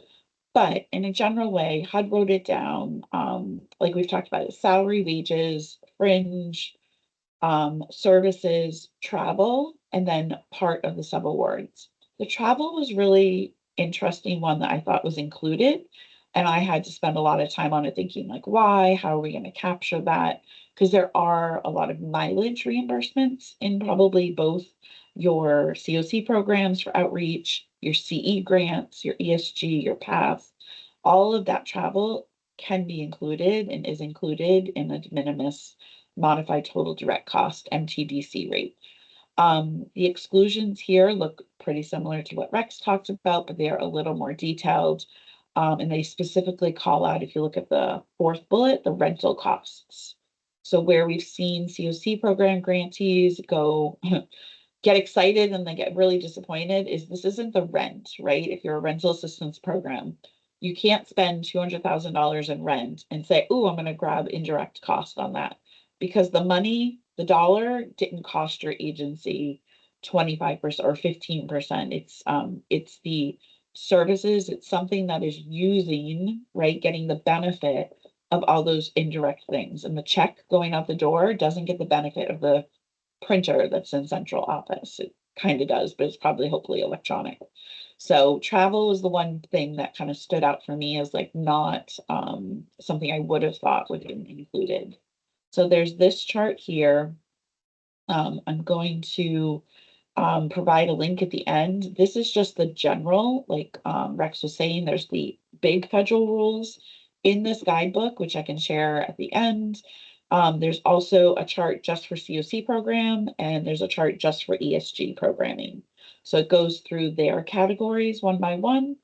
But in a general way, HUD wrote it down, like we've talked about, salary, wages, fringe, services, travel, and then part of the subawards. The travel was really interesting one that I thought was included. And I had to spend a lot of time on it thinking like, why? How are we going to capture that? Because there are a lot of mileage reimbursements in probably both your COC programs for outreach, your CE grants, your ESG, your PATH, all of that travel can be included and is included in a de minimis modified total direct cost MTDC rate. The exclusions here look pretty similar to what Rex talked about, but they are a little more detailed. And they specifically call out, if you look at the fourth bullet, the rental costs. So where we've seen COC program grantees go get excited and they get really disappointed is this isn't the rent, right? If you're a rental assistance program, you can't spend $200,000 in rent and say, oh, I'm going to grab indirect cost on that because the money, the dollar didn't cost your agency 25% or 15%. It's the services. It's something that is using, right? Getting the benefit of all those indirect things, and the check going out the door doesn't get the benefit of the printer that's in central office. It kind of does, but it's probably hopefully electronic. So travel was the one thing that kind of stood out for me as like not something I would have thought would have been included. So there's this chart here. I'm going to provide a link at the end. This is just the general, like Rex was saying, there's the big federal rules in this guidebook, which I can share at the end. There's also a chart just for COC program, and there's a chart just for ESG programming. So it goes through their categories one by one,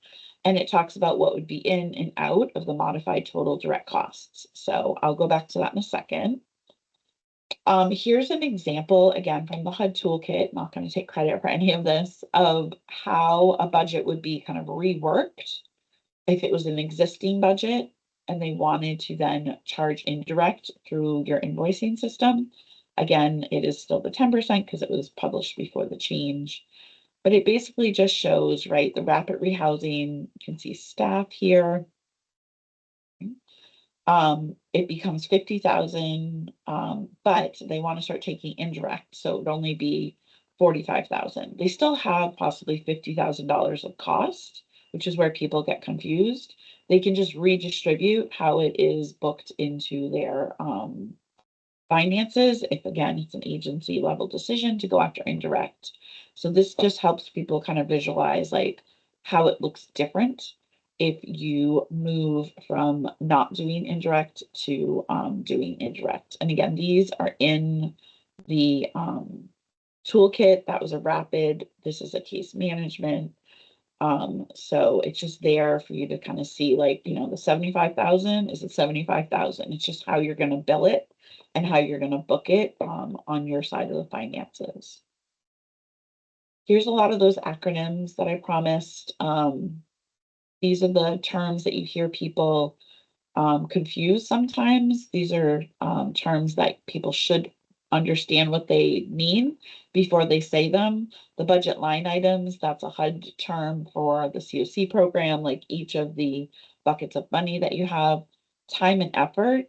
and it talks about what would be in and out of the modified total direct costs. So I'll go back to that in a second. Here's an example, again, from the HUD toolkit, not going to take credit for any of this, of how a budget would be kind of reworked if it was an existing budget and they wanted to then charge indirect through your invoicing system. Again, it is still the 10% because it was published before the change, but it basically just shows, right, the rapid rehousing. You can see staff here. It becomes 50,000, but they want to start taking indirect, so it would only be 45,000. They still have possibly $50,000 of cost, which is where people get confused. They can just redistribute how it is booked into their finances. If again, it's an agency level decision to go after indirect. So this just helps people kind of visualize like how it looks different if you move from not doing indirect to doing indirect. And again, these are in the toolkit. That was a rapid. This is a case management. So it's just there for you to kind of see, like, you know, the 75,000 is the 75,000. It's just how you're going to bill it and how you're going to book it on your side of the finances. Here's a lot of those acronyms that I promised. These are the terms that you hear people confused sometimes. These are terms that people should understand what they mean before they say them. The budget line items, that's a HUD term for the COC program, like each of the buckets of money that you have. Time and effort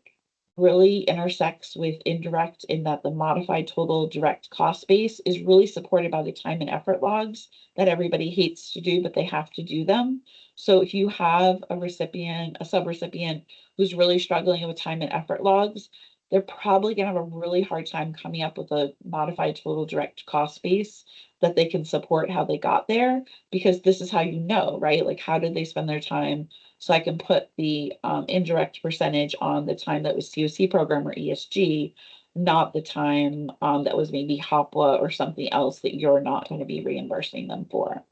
really intersects with indirect in that the modified total direct cost base is really supported by the time and effort logs that everybody hates to do, but they have to do them. So if you have a recipient, a subrecipient who's really struggling with time and effort logs, they're probably going to have a really hard time coming up with a modified total direct cost base that they can support how they got there, because this is how you know, right? Like, how did they spend their time? So I can put the indirect percentage on the time that was COC program or ESG, not the time that was maybe HOPWA or something else that you're not going to be reimbursing them for.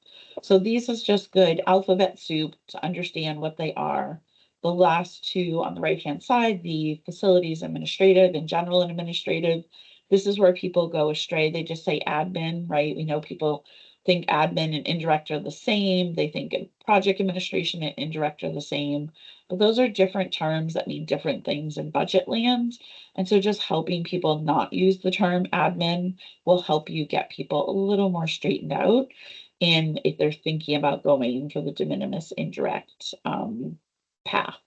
So these is just good alphabet soup to understand what they are. The last two on the right-hand side, the facilities administrative and general and administrative, this is where people go astray. They just say admin, right? We know people think admin and indirect are the same. They think project administration and indirect are the same, but those are different terms that mean different things in budget land. And so just helping people not use the term admin will help you get people a little more straightened out. And if they're thinking about going for the de minimis indirect path,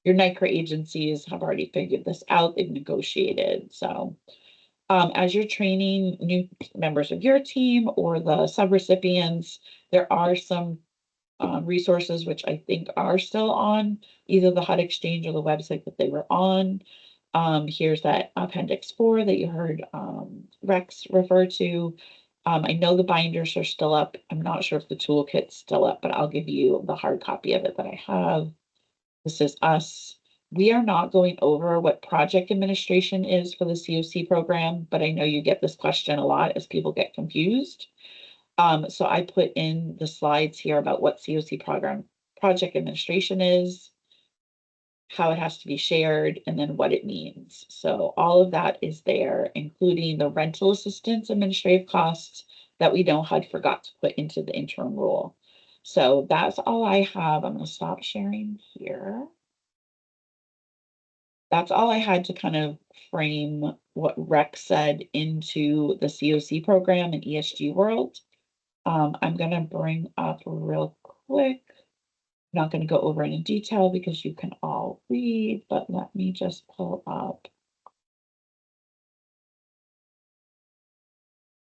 your NICRA agencies have already figured this out. They've negotiated. So as you're training new members of your team or the subrecipients, there are some resources which I think are still on either the HUD Exchange or the website that they were on. Here's that Appendix 4 that you heard Rex refer to. I know the binders are still up. I'm not sure if the toolkit's still up, but I'll give you the hard copy of it that I have. This is us. We are not going over what project administration is for the COC program, but I know you get this question a lot as people get confused. So I put in the slides here about what COC program project administration is, how it has to be shared, and then what it means. So all of that is there, including the rental assistance administrative costs that we know HUD forgot to put into the interim rule. So that's all I have. I'm going to stop sharing here. That's all I had to kind of frame what Rex said into the COC program and ESG world. I'm going to bring up real quick. I'm not going to go over any detail because you can all read, but let me just pull up.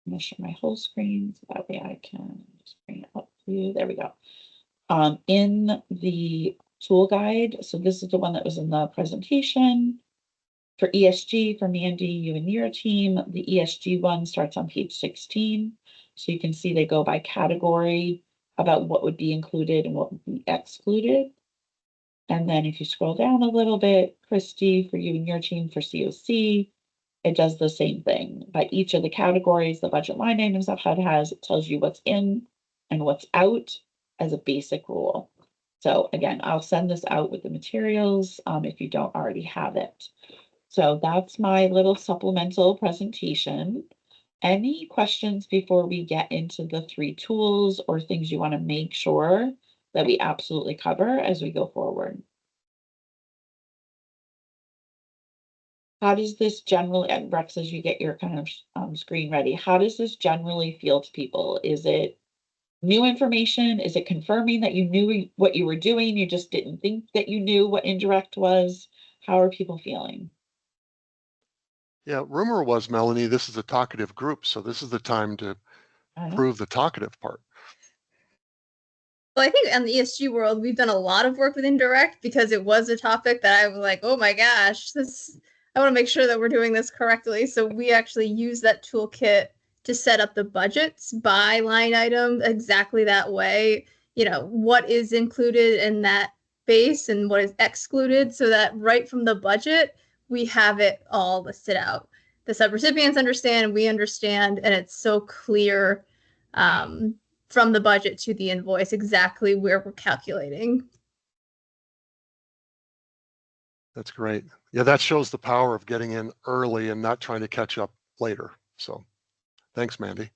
I'm going to share my whole screen so that way I can just bring it up for you. There we go. In the tool guide, so this is the one that was in the presentation. For ESG, for Mandy, you and your team, the ESG one starts on page 16. So you can see they go by category about what would be included and what would be excluded. And then if you scroll down a little bit, Christy, for you and your team for COC, it does the same thing. By each of the categories, the budget line items that HUD has, it tells you what's in and what's out as a basic rule. So again, I'll send this out with the materials if you don't already have it. So that's my little supplemental presentation. Any questions before we get into the 3 tools or things you want to make sure that we absolutely cover as we go forward? How does this generally, and Rex, as you get your kind of screen ready, how does this generally feel to people? Is it new information? Is it confirming that you knew what you were doing? You just didn't think that you knew what indirect was? How are people feeling? Yeah, rumor was, Melanie, this is a talkative group, so this is the time to prove the talkative part. Well, I think in the ESG world, we've done a lot of work with indirect because it was a topic that I was like, oh my gosh, I want to make sure that we're doing this correctly. So we actually use that toolkit to set up the budgets by line item exactly that way. You know, what is included in that base and what is excluded, so that right from the budget, we have it all listed out. The subrecipients understand, we understand, and it's so clear from the budget to the invoice exactly where we're calculating. That's great. Yeah, that shows the power of getting in early and not trying to catch up later. So thanks, Mandy.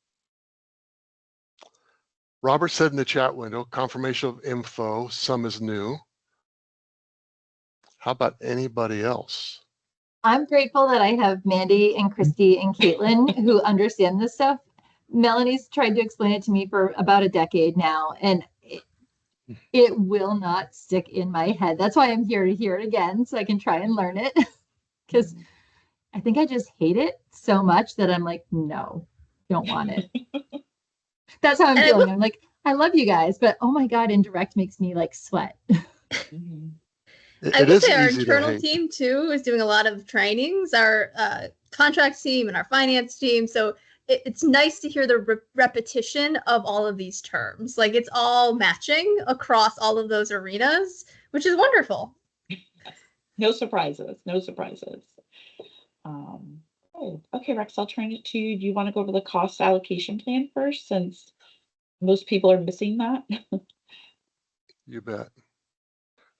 Robert said in the chat window, confirmation of info, some is new. How about anybody else? I'm grateful that I have Mandy and Christy and Caitlin who understand this stuff. Melanie's tried to explain it to me for about a decade now, and it will not stick in my head. That's why I'm here to hear it again so I can try and learn it. Because I think I just hate it so much that I'm like, no, don't want it. That's how I'm feeling. I'm like, I love you guys, but oh my God, Indirect makes me like sweat. I will say our internal team too is doing a lot of trainings, our contracts team and our finance team. So it's nice to hear the repetition of all of these terms. Like it's all matching across all of those arenas, which is wonderful. No surprises, no surprises. Okay, Rex, I'll turn it to you. Do you want to go over the cost allocation plan first, since most people are missing that? You bet.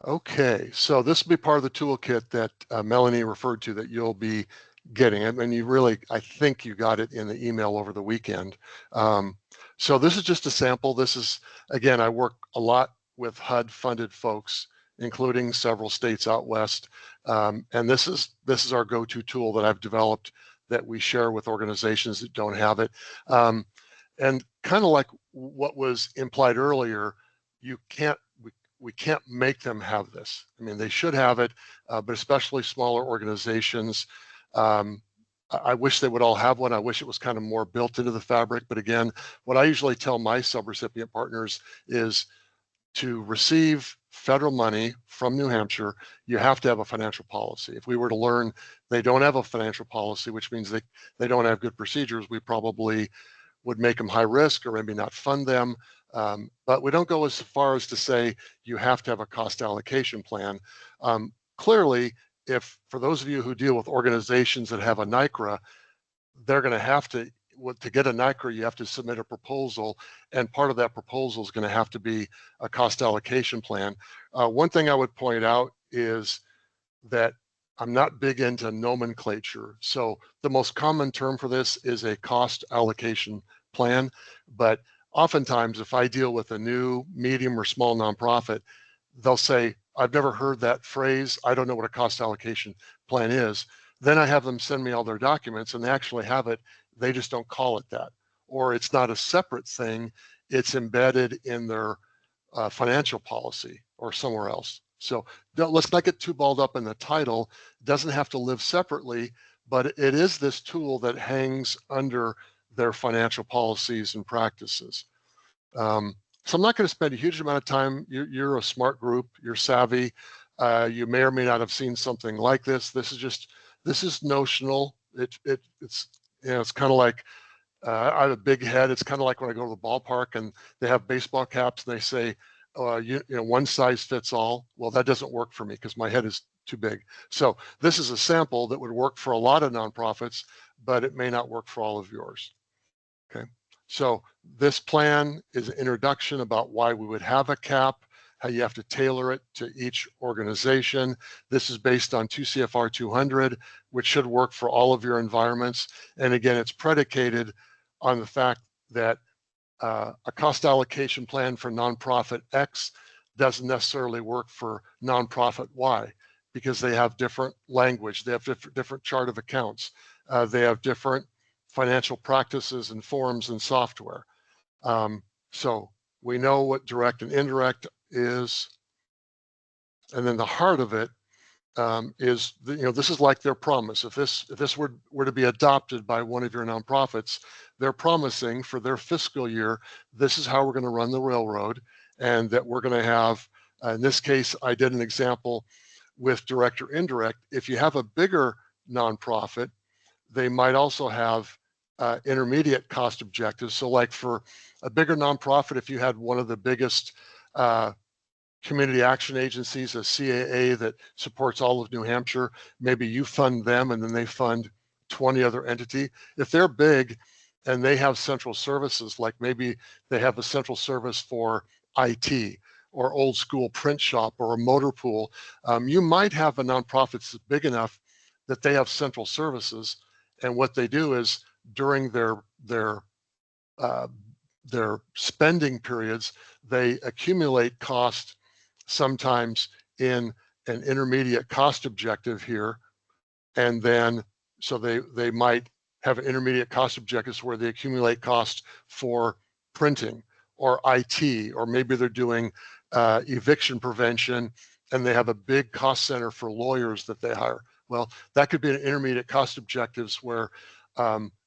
Okay, so this will be part of the toolkit that Melanie referred to that you'll be getting. I mean, I think you got it in the email over the weekend. So this is just a sample. This is, again, I work a lot with HUD-funded folks, including several states out west. And this is our go-to tool that I've developed that we share with organizations that don't have it. And kind of like what was implied earlier, we can't make them have this. I mean, they should have it, but especially smaller organizations. I wish they would all have one. I wish it was kind of more built into the fabric. But again, what I usually tell my subrecipient partners is to receive federal money from New Hampshire, you have to have a financial policy. If we were to learn they don't have a financial policy, which means they don't have good procedures, we probably would make them high risk or maybe not fund them. But we don't go as far as to say you have to have a cost allocation plan. Clearly, if for those of you who deal with organizations that have a NICRA, they're going to have to get a NICRA, you have to submit a proposal, and part of that proposal is going to have to be a cost allocation plan. One thing I would point out is that I'm not big into nomenclature. So the most common term for this is a cost allocation plan. But oftentimes, if I deal with a new, medium, or small nonprofit, they'll say, I've never heard that phrase. I don't know what a cost allocation plan is. Then I have them send me all their documents and they actually have it. They just don't call it that. Or it's not a separate thing. It's embedded in their financial policy or somewhere else. So let's not get too balled up in the title. It doesn't have to live separately, but it is this tool that hangs under their financial policies and practices. So I'm not going to spend a huge amount of time. You're a smart group. You're savvy. You may or may not have seen something like this. This is notional. It's kind of like I have a big head. It's kind of like when I go to the ballpark and they have baseball caps and they say, one size fits all. Well, that doesn't work for me because my head is too big. So this is a sample that would work for a lot of nonprofits, but it may not work for all of yours. Okay. So this plan is an introduction about why we would have a cap, how you have to tailor it to each organization. This is based on 2 CFR 200, which should work for all of your environments. And again, it's predicated on the fact that a cost allocation plan for nonprofit X doesn't necessarily work for nonprofit Y because they have different language, they have different chart of accounts, they have different financial practices and forms and software. So we know what direct and indirect is. And then the heart of it is, this is like their promise. If this were to be adopted by one of your nonprofits, they're promising for their fiscal year, this is how we're going to run the railroad, and that we're going to have, in this case, I did an example with direct or indirect. If you have a bigger nonprofit, they might also have intermediate cost objectives. So like for a bigger nonprofit, if you had one of the biggest community action agencies, a CAA that supports all of New Hampshire, maybe you fund them and then they fund 20 other entities. If they're big and they have central services, like maybe they have a central service for IT or old school print shop or a motor pool. You might have a nonprofit that's big enough that they have central services, and what they do is during their spending periods, they accumulate cost sometimes in an intermediate cost objective here, and then so they might have intermediate cost objectives where they accumulate cost for printing or IT, or maybe they're doing eviction prevention and they have a big cost center for lawyers that they hire. Well, that could be an intermediate cost objectives where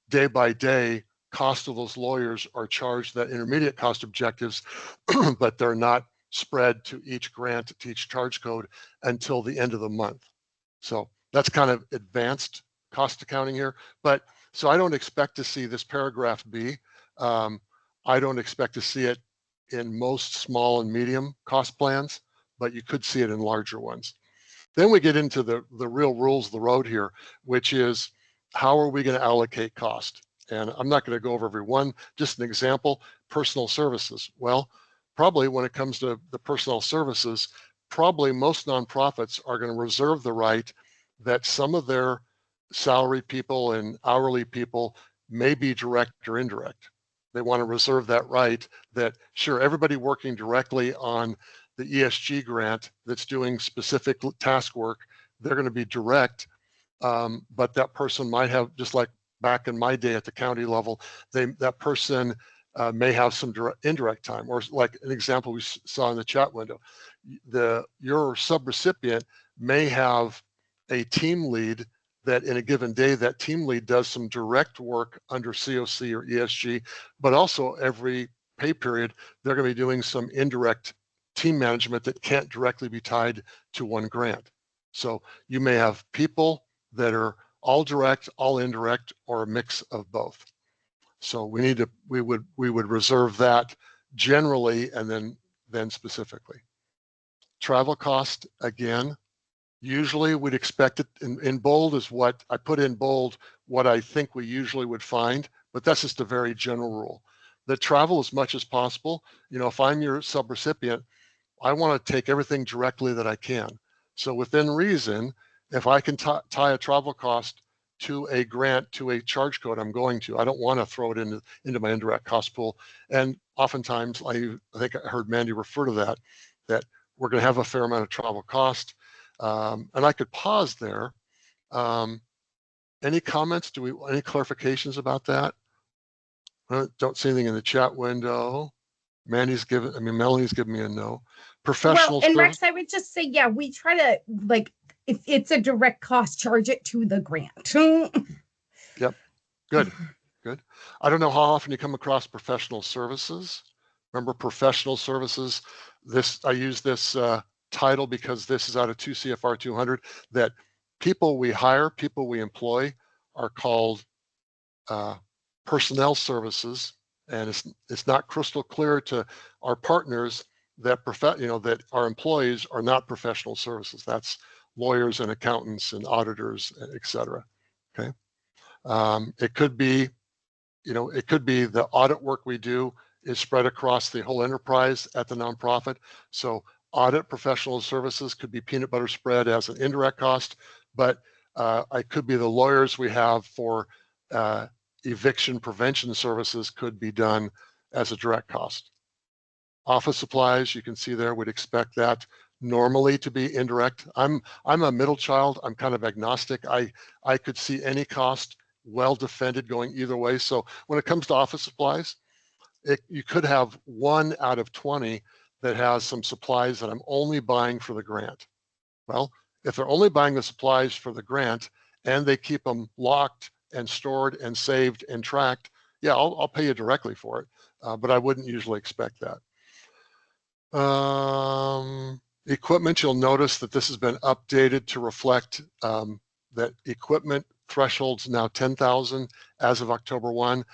day by day cost of those lawyers are charged that intermediate cost objectives, but they're not spread to each grant, to each charge code until the end of the month. So that's kind of advanced cost accounting here. But so I don't expect to see this paragraph B. I don't expect to see it in most small and medium cost plans, but you could see it in larger ones. Then we get into the real rules of the road here, which is how are we going to allocate cost? And I'm not going to go over every one, just an example, personal services. Well, probably when it comes to the personal services, probably most nonprofits are going to reserve the right that some of their salary people and hourly people may be direct or indirect. They want to reserve that right that, sure, everybody working directly on the ESG grant that's doing specific task work, they're going to be direct, but that person might have, just like back in my day at the county level, that person may have some indirect time, or like an example we saw in the chat window, your subrecipient may have a team lead that in a given day, that team lead does some direct work under COC or ESG, but also every pay period, they're going to be doing some indirect team management that can't directly be tied to one grant. So you may have people that are all direct, all indirect, or a mix of both. So we would reserve that generally and then specifically. Travel cost, again, usually we'd expect it in bold is what I put in bold, what I think we usually would find, but that's just a very general rule. That travel as much as possible. You know, if I'm your subrecipient, I want to take everything directly that I can. So within reason, if I can tie a travel cost to a grant, to a charge code, I'm going to. I don't want to throw it into my indirect cost pool. And oftentimes, I think I heard Mandy refer to that we're going to have a fair amount of travel cost. And I could pause there. Any comments? Any clarifications about that? Don't see anything in the chat window. Melanie's giving me a no. Professional Well, and service. Rex, I would just say, yeah, we try to, like, if it's a direct cost, charge it to the grant. Yep. Good. I don't know how often you come across professional services. Remember, professional services, I use this title because this is out of 2 CFR 200, that people we hire, people we employ are called personnel services, and it's not crystal clear to our partners that that our employees are not professional services. That's lawyers and accountants and auditors, etc. Okay, it could be, it could be the audit work we do is spread across the whole enterprise at the nonprofit. So audit professional services could be peanut butter spread as an indirect cost, but it could be the lawyers we have for eviction prevention services could be done as a direct cost. Office supplies, you can see there, we'd expect that normally to be indirect. I'm a middle child. I'm kind of agnostic. I could see any cost well defended going either way. So when it comes to office supplies, you could have 1 out of 20 that has some supplies that I'm only buying for the grant. Well, if they're only buying the supplies for the grant and they keep them locked and stored and saved and tracked, yeah, I'll pay you directly for it, but I wouldn't usually expect that. Equipment, you'll notice that this has been updated to reflect that equipment threshold's now 10,000 as of October 1.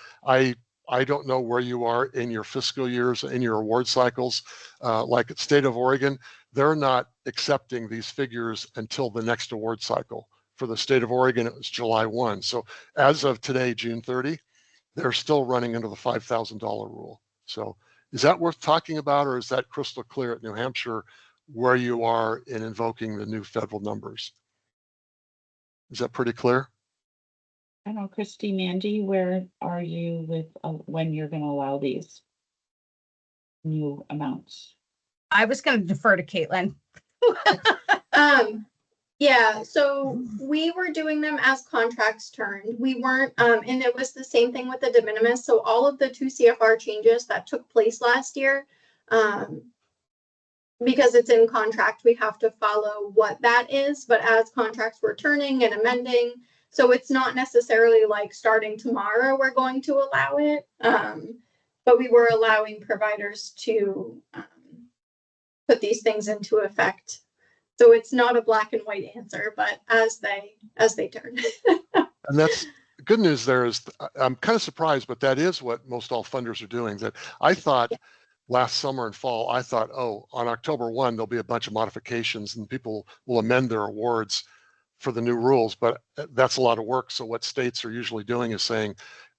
I don't know where you are in your fiscal years, in your award cycles. Like at State of Oregon, they're not accepting these figures until the next award cycle. For the State of Oregon, it was July 1. So as of today, June 30, they're still running under the $5,000 rule. So Is that worth talking about, or is that crystal clear at New Hampshire where you are in invoking the new federal numbers? Is that pretty clear? I don't know, Christy, Mandy, where are you with when you're going to allow these new amounts? I was going to defer to Caitlin. Yeah, so we were doing them as contracts turned. We weren't, and it was the same thing with the de minimis. So all of the 2 CFR changes that took place last year, because it's in contract, we have to follow what that is. But as contracts were turning and amending, so it's not necessarily like starting tomorrow we're going to allow it. But we were allowing providers to put these things into effect. So it's not a black and white answer, but as they turn. And that's good news there is, I'm kind of surprised, but that is what most all funders are doing. That I thought last summer and fall, I thought, oh, on October 1, there'll be a bunch of modifications and people will amend their awards for the new rules, but that's a lot of work. So what states are usually doing is saying,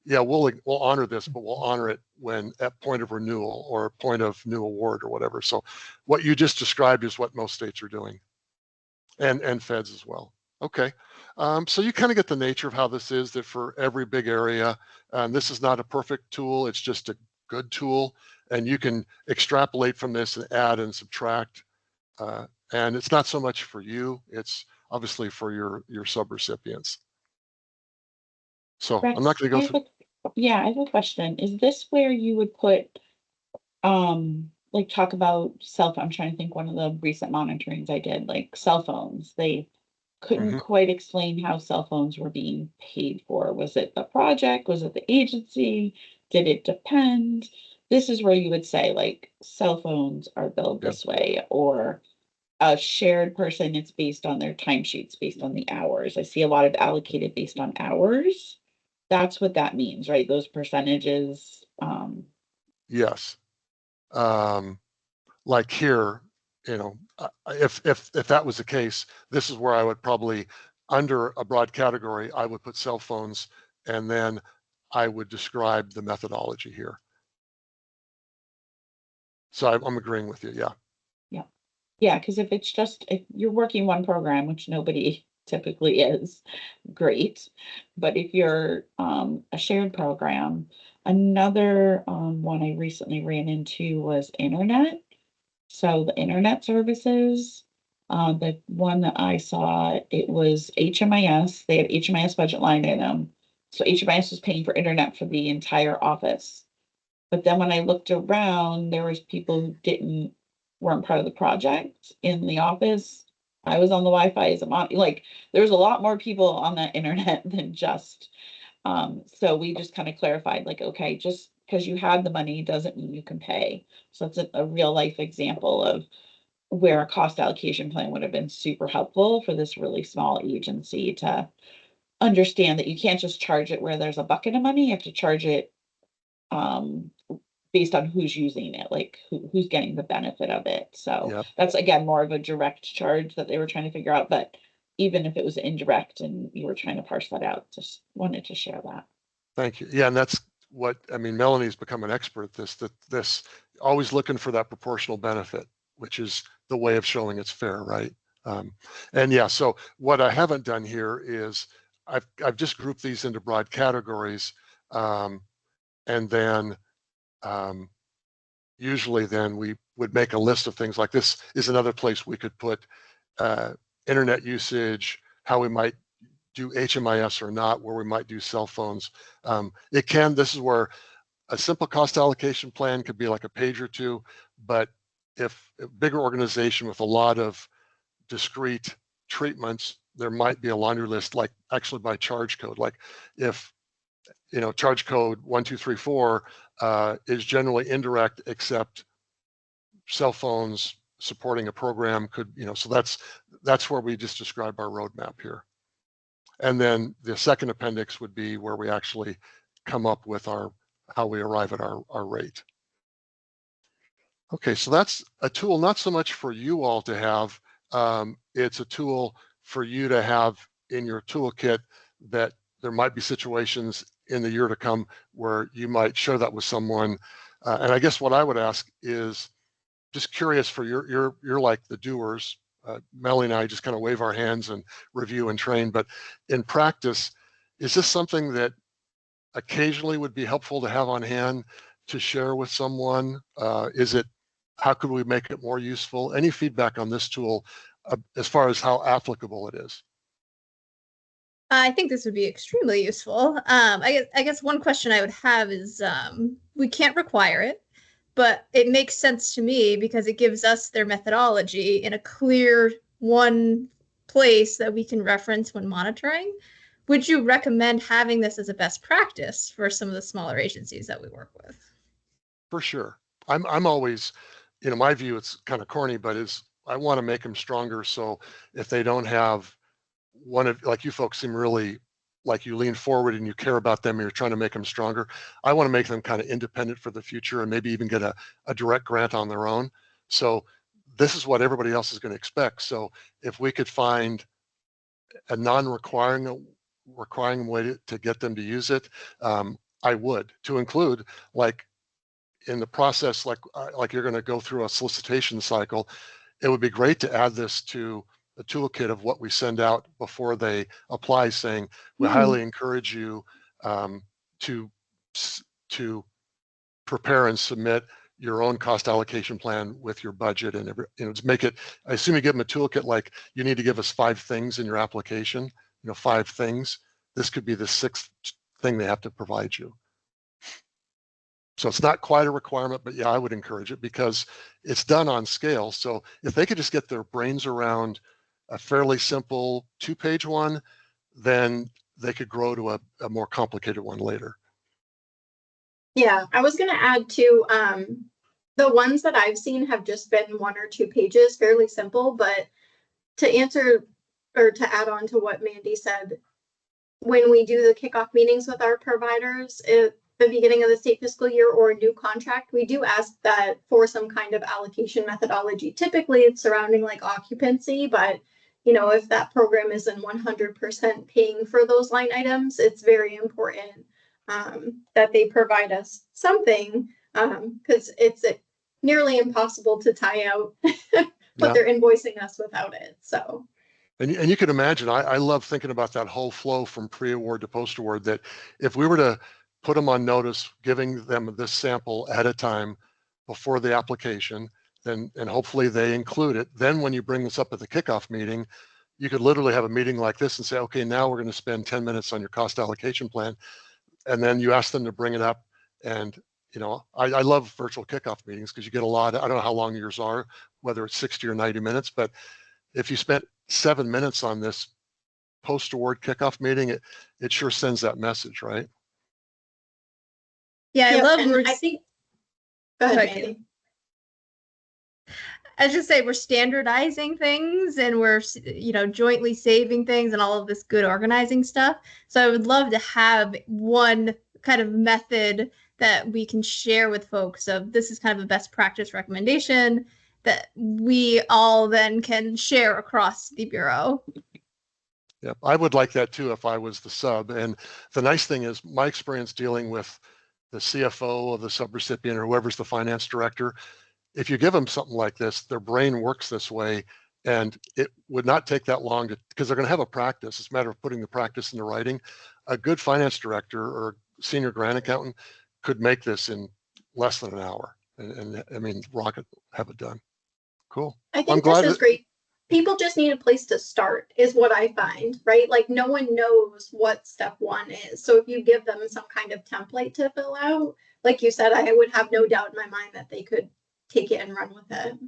yeah, we'll honor this, but we'll honor it when at point of renewal or point of new award or whatever. So what you just described is what most states are doing, and feds as well. Okay, so you kind of get the nature of how this is, that for every big area, this is not a perfect tool, it's just a good tool, and you can extrapolate from this and add and subtract. And it's not so much for you, it's obviously for your sub-recipients. So Rex, I'm not going to go through. I have a question. Is this where you would put, like talk about I'm trying to think, one of the recent monitorings I did, like cell phones, they couldn't quite explain how cell phones were being paid for. Was it the project? Was it the agency? Did it depend? This is where you would say like cell phones are billed this way, or a shared person, it's based on their timesheets, based on the hours. I see a lot of allocated based on hours. That's what that means, right? Those percentages. Yes. Like here, you know, if that was the case, this is where I would probably, under a broad category, I would put cell phones, and then I would describe the methodology here. So I'm agreeing with you. Yeah. Yeah, because if you're working one program, which nobody typically is, great. But if you're a shared program, another one I recently ran into was internet. So the internet services, the one that I saw, it was HMIS. They had HMIS budget line item. So HMIS was paying for internet for the entire office. But then when I looked around, there was people who weren't part of the project in the office. I was on the Wi-Fi as a mom. Like there's a lot more people on that internet than just. So we just kind of clarified, like, okay, just because you had the money doesn't mean you can pay. So it's a real life example of where a cost allocation plan would have been super helpful for this really small agency to understand that you can't just charge it where there's a bucket of money. You have to charge it based on who's using it, like who's getting the benefit of it. So that's again more of a direct charge that they were trying to figure out. But even if it was indirect and you were trying to parse that out, just wanted to share that. Thank you. Yeah, and that's what I mean. Melanie's become an expert at this. This always looking for that proportional benefit, which is the way of showing it's fair, right? And yeah, so what I haven't done here is I've just grouped these into broad categories, and then usually then we would make a list of things. Like this is another place we could put internet usage, how we might do HMIS or not, where we might do cell phones. This is where a simple cost allocation plan could be like a page or two, but if a bigger organization with a lot of discrete treatments, there might be a laundry list, like actually by charge code. Like if, you know, charge code 1234 is generally indirect, except cell phones supporting a program could, you know, so that's where we just describe our roadmap here. And then the second appendix would be where we actually come up with how we arrive at our rate. Okay, so that's a tool not so much for you all to have, it's a tool for you to have in your toolkit, that there might be situations in the year to come where you might share that with someone And I guess what I would ask is just curious for you're like the doers. Melanie and I just kind of wave our hands and review and train, but in practice, is this something that occasionally would be helpful to have on hand to share with someone? How could we make it more useful? Any feedback on this tool as far as how applicable it is? I think this would be extremely useful. I guess one question I would have is we can't require it, but it makes sense to me because it gives us their methodology in a clear one place that we can reference when monitoring. Would you recommend having this as a best practice for some of the smaller agencies that we work with? For sure. I'm always, my view, it's kind of corny, but I want to make them stronger. So if they don't have like you folks seem really like you lean forward and you care about them and you're trying to make them stronger. I want to make them kind of independent for the future and maybe even get a direct grant on their own. So this is what everybody else is going to expect. So if we could find a non-requiring way to get them to use it, I would, to include like in the process, like you're going to go through a solicitation cycle. It would be great to add this to the toolkit of what we send out before they apply, saying we highly encourage you to prepare and submit your own cost allocation plan with your budget and to make it. I assume you give them a toolkit like you need to give us 5 things in your application. 5 things. This could be the 6th thing they have to provide you. So it's not quite a requirement, but yeah, I would encourage it because it's done on scale. So if they could just get their brains around a fairly simple 2-page one, then they could grow to a more complicated one later. Yeah, I was going to add too, the ones that I've seen have just been 1 or 2 pages, fairly simple, but to answer or to add on to what Mandy said, when we do the kickoff meetings with our providers at the beginning of the state fiscal year or a new contract, we do ask that for some kind of allocation methodology. Typically it's surrounding like occupancy, but if that program isn't 100% paying for those line items, it's very important that they provide us something because it's nearly impossible to tie out what they're invoicing us without it. So. And you can imagine, I love thinking about that whole flow from pre-award to post-award, that if we were to put them on notice, giving them this sample at a time before the application, and hopefully they include it. Then when you bring this up at the kickoff meeting, you could literally have a meeting like this and say, okay, now we're going to spend 10 minutes on your cost allocation plan. And then you ask them to bring it up. And, I love virtual kickoff meetings because you get a lot. I don't know how long yours are, whether it's 60 or 90 minutes, but if you spent 7 minutes on this post-award kickoff meeting, it sure sends that message, right? Yeah, I think. Go ahead, Mandy. I just say we're standardizing things and we're jointly saving things and all of this good organizing stuff. So I would love to have one kind of method that we can share with folks of this is kind of a best practice recommendation that we all then can share across the Bureau. Yep, I would like that too if I was the sub. And the nice thing is my experience dealing with the CFO of the subrecipient or whoever's the finance director, if you give them something like this, their brain works this way, and it would not take that long because they're going to have a practice. It's a matter of putting the practice into writing. A good finance director or senior grant accountant could make this in less than an hour. And I mean, rocket, have it done. Cool. I think this is great. People just need a place to start is what I find, right? Like no one knows what step 1 is. So if you give them some kind of template to fill out, like you said, I would have no doubt in my mind that they could take it and run with it.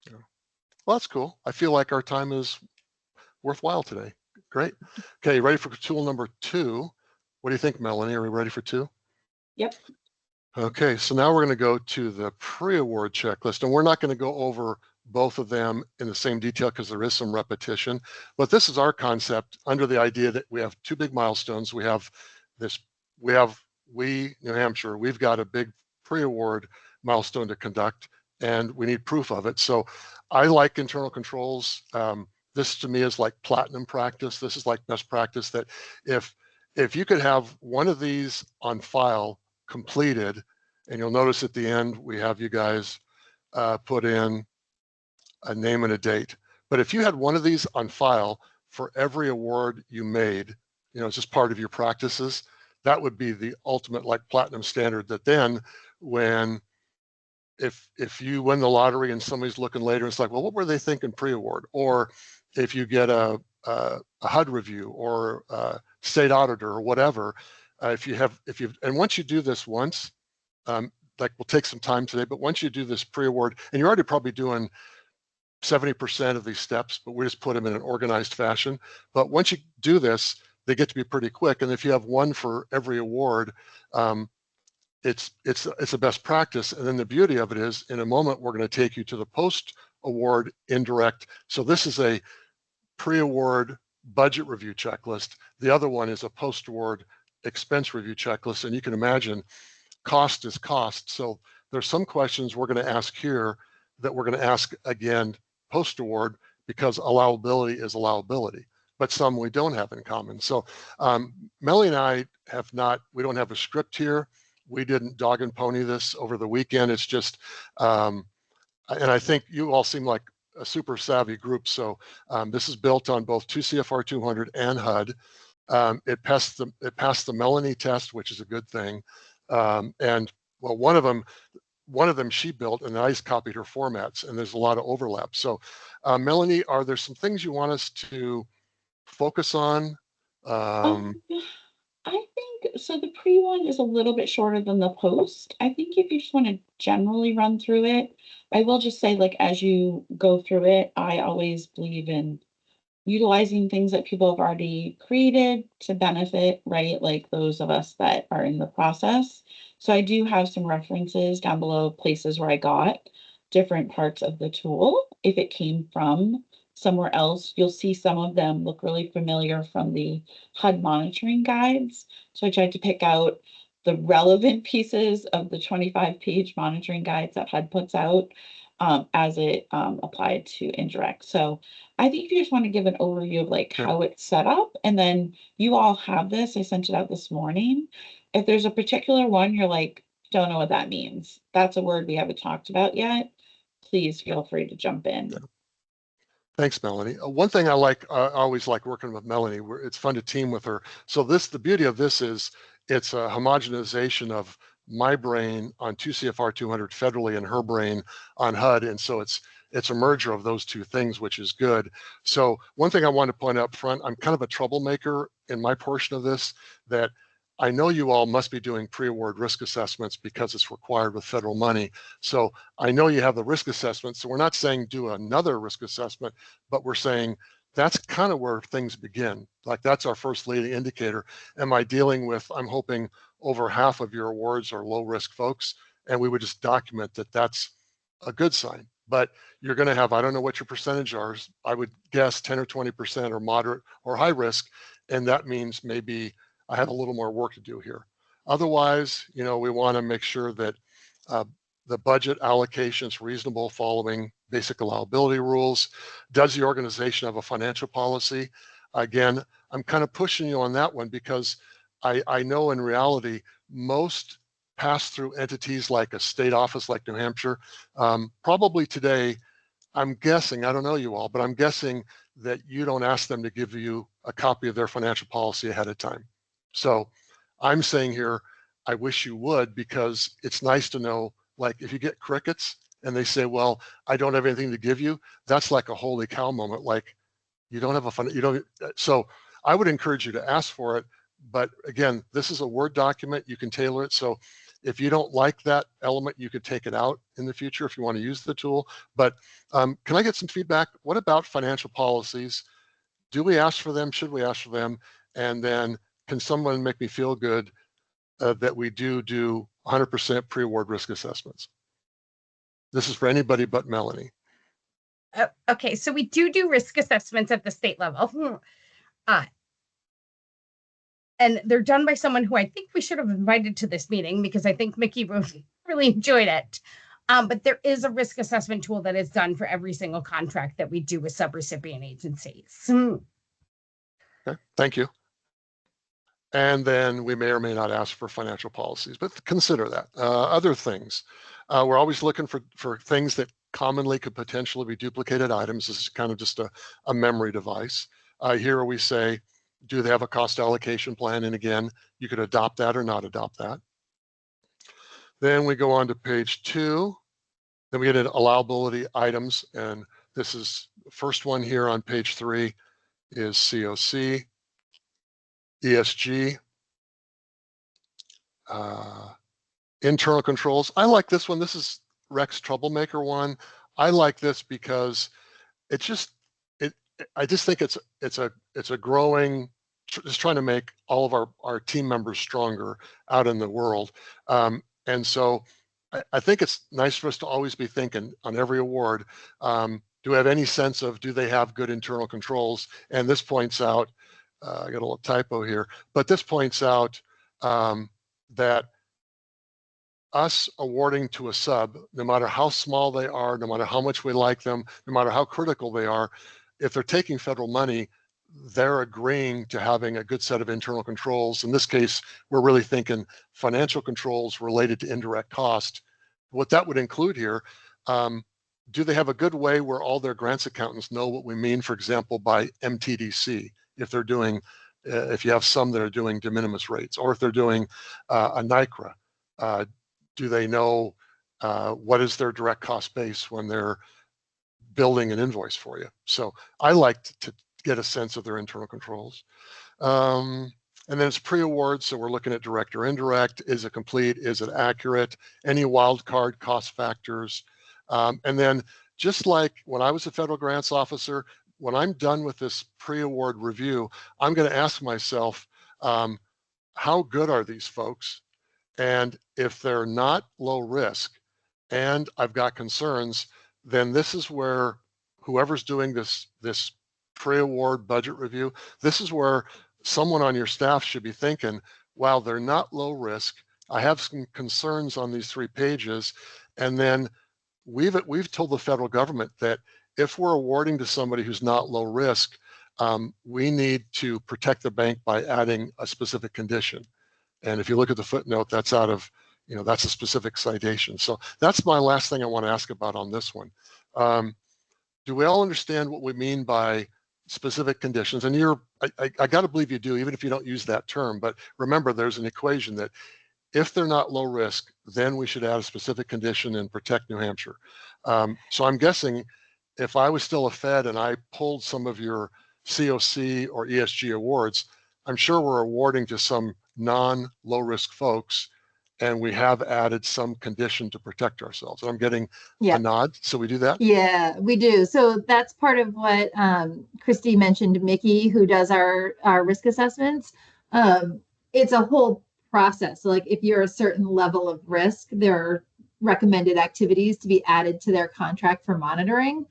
Yeah. Well, that's cool. I feel like our time is worthwhile today. Great. Okay, ready for tool number 2? What do you think, Melanie? Are we ready for 2? Yep. Okay, so now we're going to go to the pre-award checklist, and we're not going to go over both of them in the same detail because there is some repetition, but this is our concept under the idea that we have 2 big milestones. We have New Hampshire, we've got a big pre-award milestone to conduct, and we need proof of it. So I like internal controls. This to me is like platinum practice. This is like best practice, that if you could have one of these on file completed And you'll notice at the end, we have you guys put in a name and a date. But if you had one of these on file for every award you made, it's just part of your practices, that would be the ultimate like platinum standard, that then when if you win the lottery and somebody's looking later, it's like, well, what were they thinking pre-award? Or if you get a HUD review or a state auditor or whatever, and once you do this once, like we'll take some time today, but once you do this pre-award, and you're already probably doing 70% of these steps, but we just put them in an organized fashion. But once you do this, they get to be pretty quick. And if you have one for every award, it's a best practice. And then the beauty of it is, in a moment, we're going to take you to the post-award indirect. So this is a pre-award budget review checklist. The other one is a post-award expense review checklist. And you can imagine cost is cost. So there's some questions we're going to ask here that we're going to ask again post-award, because allowability is allowability, but some we don't have in common. So Melanie and I we don't have a script here. We didn't dog and pony this over the weekend. It's just, and I think you all seem like a super savvy group. So this is built on both 2 CFR 200 and HUD. It passed the Melanie test, which is a good thing. And well, one of them she built, and I just copied her formats, and there's a lot of overlap. So Melanie, are there some things you want us to focus on? I think so. The pre one is a little bit shorter than the post. I think if you just want to generally run through it, I will just say, like, as you go through it, I always believe in utilizing things that people have already created to benefit, right? Like those of us that are in the process. So I do have some references down below, places where I got different parts of the tool. If it came from somewhere else, you'll see some of them look really familiar from the HUD monitoring guides. So I tried to pick out the relevant pieces of the 25-page monitoring guides that HUD puts out as it applied to indirect. So I think if you just want to give an overview of like how it's set up, and then you all have this, I sent it out this morning. If there's a particular one you're like, don't know what that means, that's a word we haven't talked about yet, please feel free to jump in. Yeah. Thanks, Melanie. One thing I like, I always like working with Melanie, it's fun to team with her. So the beauty of this is it's a homogenization of my brain on 2 CFR 200 federally and her brain on HUD. And so it's a merger of those two things, which is good. So one thing I want to point out up front, I'm kind of a troublemaker in my portion of this, that I know you all must be doing pre-award risk assessments because it's required with federal money. So I know you have the risk assessment. So we're not saying do another risk assessment, but we're saying that's kind of where things begin. Like that's our first leading indicator. Am I dealing with, I'm hoping over half of your awards are low risk folks, and we would just document that that's a good sign. But you're going to have, I don't know what your percentage are, I would guess 10 or 20% are moderate or high risk. And that means maybe I have a little more work to do here. Otherwise, we want to make sure that the budget allocation is reasonable, following basic allowability rules. Does the organization have a financial policy? Again, I'm kind of pushing you on that one because I know in reality, most pass-through entities like a state office like New Hampshire, probably today, I'm guessing, I don't know you all, but I'm guessing that you don't ask them to give you a copy of their financial policy ahead of time. So I'm saying here, I wish you would, because it's nice to know, like if you get crickets and they say, well, I don't have anything to give you, that's like a holy cow moment. Like you don't have so I would encourage you to ask for it. But again, this is a Word document, you can tailor it. So if you don't like that element, you could take it out in the future if you want to use the tool. But can I get some feedback? What about financial policies? Do we ask for them? Should we ask for them? And then can someone make me feel good that we do 100% pre-award risk assessments? This is for anybody but Melanie. Okay, so we do risk assessments at the state level. And they're done by someone who I think we should have invited to this meeting, because I think Mickey really enjoyed it. But there is a risk assessment tool that is done for every single contract that we do with subrecipient agencies. Okay, thank you. And then we may or may not ask for financial policies, but consider that. Other things, we're always looking for things that commonly could potentially be duplicated items. This is kind of just a memory device. Here we say, do they have a cost allocation plan? And again, you could adopt that or not adopt that. Then we go on to page 2. Then we get into allowability items. And this is the first one here on page 3 is COC, ESG, internal controls. I like this one. This is Rex Troublemaker one. I like this because I just think it's a growing, just trying to make all of our team members stronger out in the world. And so I think it's nice for us to always be thinking on every award, do we have any sense of, do they have good internal controls? And this points out, I got a little typo here, but this points out that us awarding to a sub, no matter how small they are, no matter how much we like them, no matter how critical they are, if they're taking federal money, they're agreeing to having a good set of internal controls. In this case, we're really thinking financial controls related to indirect cost. What that would include here, do they have a good way where all their grants accountants know what we mean, for example, by MTDC, if they're doing, if you have some that are doing de minimis rates, or if they're doing a NICRA, do they know what is their direct cost base when they're building an invoice for you? So I like to get a sense of their internal controls. And then it's pre-award, so we're looking at direct or indirect. Is it complete? Is it accurate? Any wildcard cost factors? And then just like when I was a federal grants officer, when I'm done with this pre-award review, I'm going to ask myself, how good are these folks? And if they're not low risk and I've got concerns, then this is where whoever's doing this pre-award budget review, this is where someone on your staff should be thinking, wow, they're not low risk. I have some concerns on these 3 pages. And then we've told the federal government that if we're awarding to somebody who's not low risk, we need to protect the bank by adding a specific condition. And if you look at the footnote, that's out of, that's a specific citation. So that's my last thing I want to ask about on this one. Do we all understand what we mean by specific conditions? And I got to believe you do, even if you don't use that term. But remember, there's an equation that if they're not low risk, then we should add a specific condition and protect New Hampshire. So I'm guessing if I was still a Fed and I pulled some of your COC or ESG awards, I'm sure we're awarding to some non-low risk folks, and we have added some condition to protect ourselves. And I'm getting a nod. So we do that? Yeah, we do. So that's part of what Christy mentioned, Mickey, who does our risk assessments. It's a whole process. So like if you're a certain level of risk, there are recommended activities to be added to their contract for monitoring.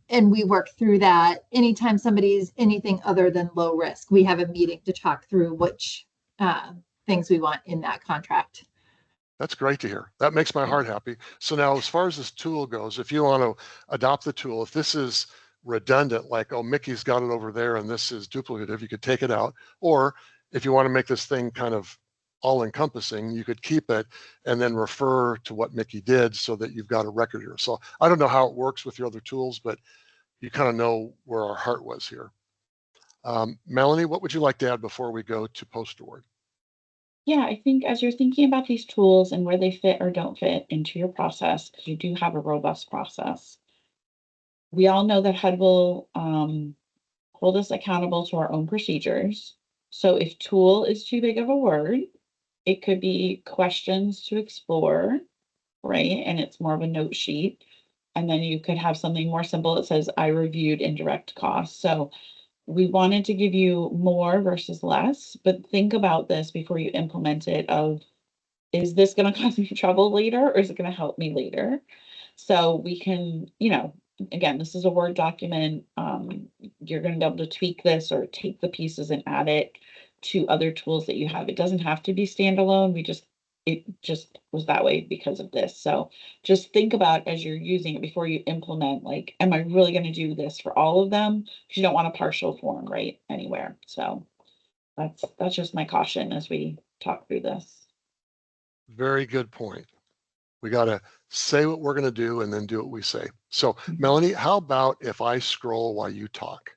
And we work through that. Anytime somebody's anything other than low risk, we have a meeting to talk through which things we want in that contract. That's great to hear. That makes my heart happy. So now, as far as this tool goes, if you want to adopt the tool, if this is redundant, like, oh, Mickey's got it over there and this is duplicative, you could take it out. Or if you want to make this thing kind of all-encompassing, you could keep it and then refer to what Mickey did so that you've got a record here. So I don't know how it works with your other tools, but you kind of know where our heart was here. Melanie, what would you like to add before we go to post-award? Yeah, I think as you're thinking about these tools and where they fit or don't fit into your process, because you do have a robust process, we all know that HUD will hold us accountable to our own procedures. So if tool is too big of a word, it could be questions to explore, right? And it's more of a note sheet. And then you could have something more simple that says, I reviewed indirect costs. So we wanted to give you more versus less, but think about this before you implement it of, is this going to cause me trouble later or is it going to help me later? So we can, again, this is a Word document. You're going to be able to tweak this or take the pieces and add it to other tools that you have. It doesn't have to be standalone. It just was that way because of this. So just think about as you're using it before you implement, like, am I really going to do this for all of them? Because you don't want a partial form, right? Anywhere. So That's just my caution as we talk through this. Very good point. We got to say what we're going to do and then do what we say. So, Melanie, how about if I scroll while you talk?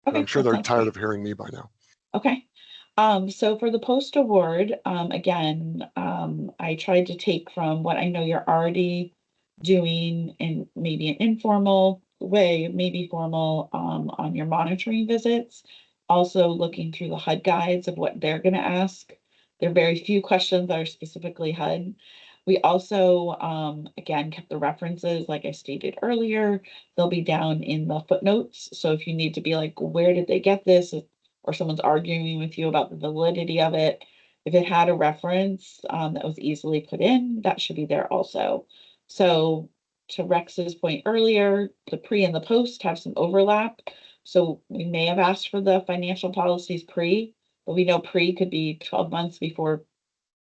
Okay, I'm sure that they're sounds tired great. of hearing me by now. Okay. So for the post award, again, I tried to take from what I know you're already doing in maybe an informal way, maybe formal, on your monitoring visits. Also looking through the HUD guides of what they're gonna ask. There are very few questions that are specifically HUD. We also, again, kept the references, like I stated earlier, they'll be down in the footnotes. So if you need to be like, where did they get this? Or someone's arguing with you about the validity of it, if it had a reference that was easily put in, that should be there also. So to Rex's point earlier, the pre and the post have some overlap. So we may have asked for the financial policies pre, but we know pre could be 12 months before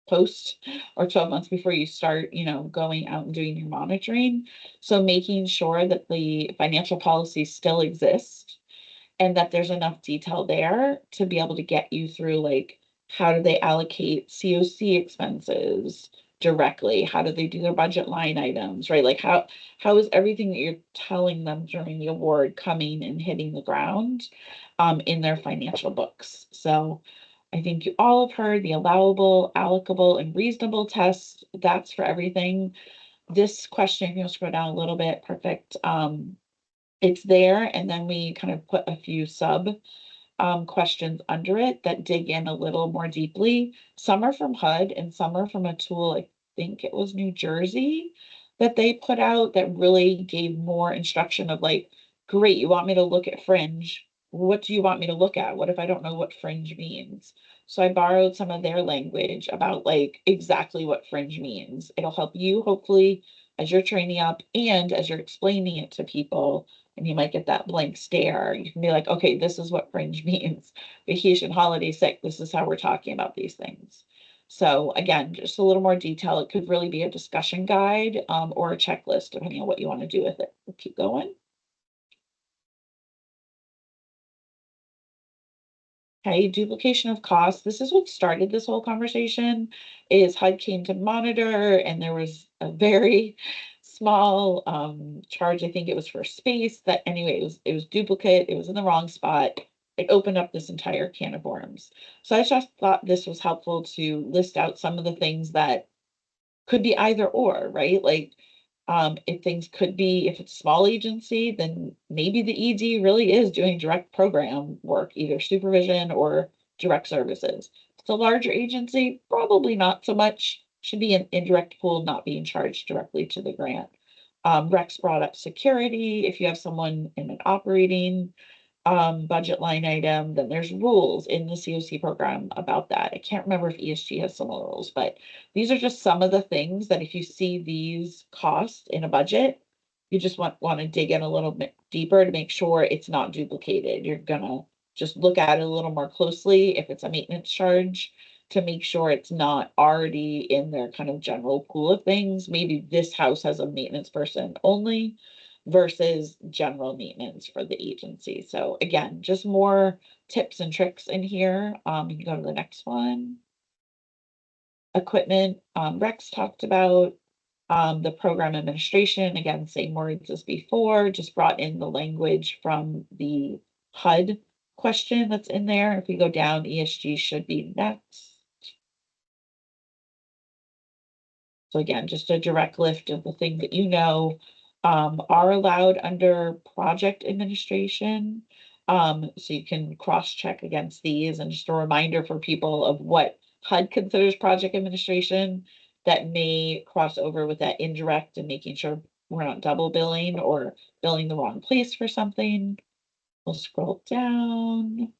post or 12 months before you start, going out and doing your monitoring. So making sure that the financial policies still exist and that there's enough detail there to be able to get you through, like, how do they allocate COC expenses directly? How do they do their budget line items, right? Like how is everything that you're telling them during the award coming and hitting the ground in their financial books? So I think you all have heard the allowable, allocable, and reasonable tests. That's for everything. This question, you'll scroll down a little bit, perfect. It's there, and then we kind of put a few sub questions under it that dig in a little more deeply. Some are from HUD and some are from a tool, I think it was New Jersey, that they put out that really gave more instruction of like, great, you want me to look at fringe. What do you want me to look at? What if I don't know what fringe means? So I borrowed some of their language about like exactly what fringe means. It'll help you hopefully as you're training up and as you're explaining it to people, and you might get that blank stare. You can be like, okay, this is what fringe means. Vacation, holiday, sick, this is how we're talking about these things. So again, just a little more detail. It could really be a discussion guide or a checklist, depending on what you want to do with it. We'll keep going. Okay, duplication of costs. This is what started this whole conversation. Is HUD came to monitor, and there was a very small charge. I think it was for space. That anyway, it was duplicate. It was in the wrong spot. It opened up this entire can of worms. So I just thought this was helpful to list out some of the things that could be either or, right? Like, if things could be, if it's a small agency, then maybe the ED really is doing direct program work, either supervision or direct services. If it's a larger agency, probably not so much. Should be an indirect pool, not being charged directly to the grant. Rex brought up security. If you have someone in an operating budget line item, then there's rules in the COC program about that. I can't remember if ESG has similar rules, but these are just some of the things that if you see these costs in a budget, you just want to dig in a little bit deeper to make sure it's not duplicated. You're gonna just look at it a little more closely if it's a maintenance charge to make sure it's not already in their kind of general pool of things. Maybe this house has a maintenance person only versus general maintenance for the agency. So again, just more tips and tricks in here. You can go to the next one. Equipment, Rex talked about. The program administration, again, same words as before, just brought in the language from the HUD question that's in there. If we go down, ESG should be next. So again, just a direct lift of the things that are allowed under project administration. So you can cross-check against these, and just a reminder for people of what HUD considers project administration that may cross over with that indirect, and making sure we're not double billing or billing the wrong place for something. We'll scroll down.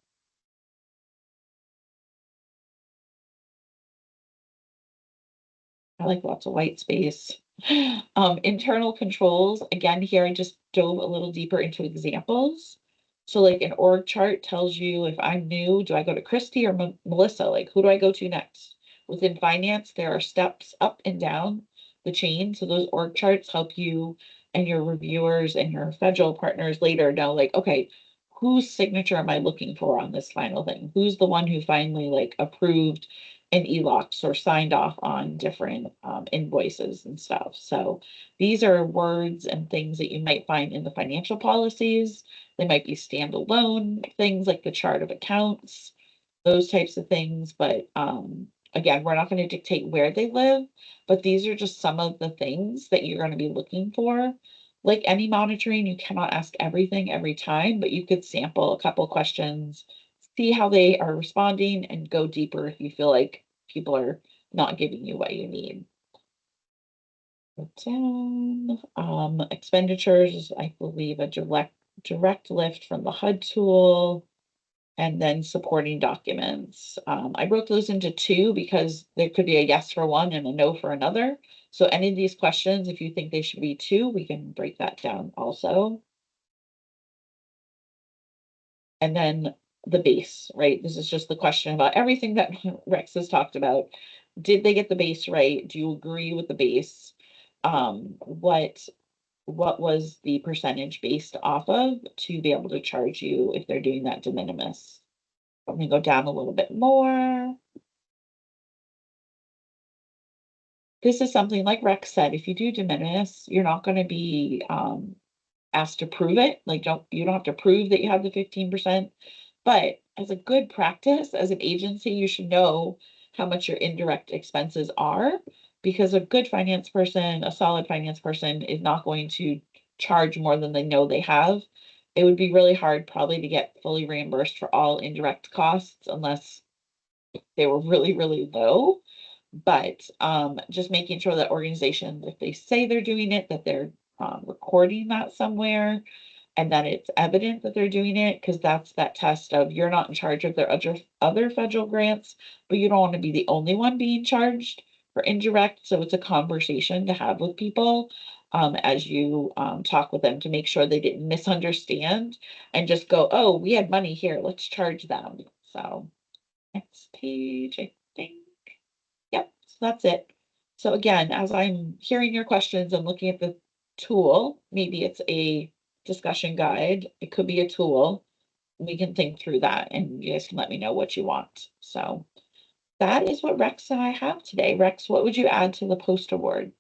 I like lots of white space. Internal controls, again, here I just dove a little deeper into examples. So like an org chart tells you if I'm new, do I go to Christy or Melissa? Like, who do I go to next? Within finance, there are steps up and down the chain. So those org charts help you and your reviewers and your federal partners later know, like, okay, whose signature am I looking for on this final thing? Who's the one who finally like approved an ELOCs or signed off on different invoices and stuff. So these are words and things that you might find in the financial policies. They might be standalone things like the chart of accounts, those types of things. But again, we're not going to dictate where they live, but these are just some of the things that you're going to be looking for. Like any monitoring, you cannot ask everything every time, but you could sample a couple questions, see how they are responding, and go deeper if you feel like people are not giving you what you need. Down, expenditures, I believe a direct lift from the HUD tool, and then supporting documents. I broke those into two because there could be a yes for one and a no for another. So any of these questions, if you think they should be two, we can break that down also. And then the base, right? This is just the question about everything that Rex has talked about. Did they get the base right? Do you agree with the base? What was the percentage based off of to be able to charge you if they're doing that de minimis? I'm gonna go down a little bit more. This is something like Rex said, if you do de minimis, you're not gonna be asked to prove it. Like you don't have to prove that you have the 15%. But as a good practice, as an agency, you should know how much your indirect expenses are, because a good finance person, a solid finance person is not going to charge more than they know they have. It would be really hard probably to get fully reimbursed for all indirect costs unless they were really, really low. But just making sure that organizations, if they say they're doing it, that they're recording that somewhere and that it's evident that they're doing it, because that's that test of you're not in charge of their other federal grants, but you don't want to be the only one being charged for indirect. So it's a conversation to have with people as you talk with them to make sure they didn't misunderstand and just go, oh, we had money here, let's charge them. So next page, I think. Yep, so that's it. So again, as I'm hearing your questions, I'm looking at the tool. Maybe it's a discussion guide. It could be a tool. We can think through that and you guys can let me know what you want. So that is what Rex and I have today. Rex, what would you add to the post award?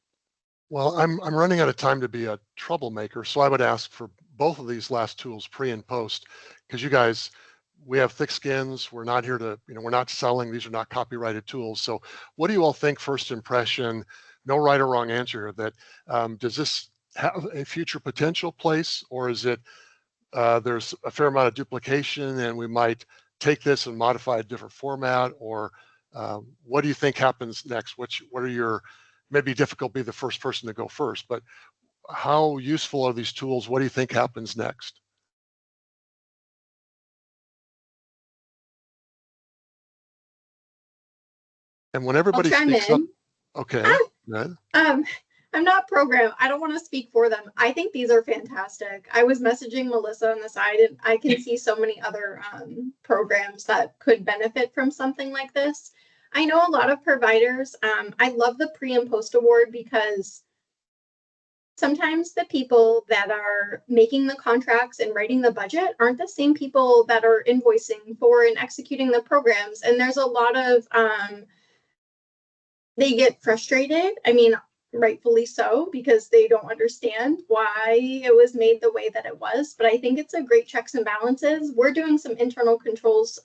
Well, I'm running out of time to be a troublemaker, so I would ask for both of these last tools, pre and post, because you guys, we have thick skins. We're not here to, we're not selling. These are not copyrighted tools. So what do you all think, first impression, no right or wrong answer here, that does this have a future potential place, or is it there's a fair amount of duplication and we might take this and modify a different format, or what do you think happens next? What are your, maybe difficult to be the first person to go first, but how useful are these tools? What do you think happens next? And when everybody speaks up, okay. I'm not programmed. I don't want to speak for them. I think these are fantastic. I was messaging Melissa on the side, and I can see so many other programs that could benefit from something like this. I know a lot of providers. I love the pre and post award because sometimes the people that are making the contracts and writing the budget aren't the same people that are invoicing for and executing the programs. And there's a lot of they get frustrated. I mean, rightfully so, because they don't understand why it was made the way that it was. But I think it's a great checks and balances. We're doing some internal controls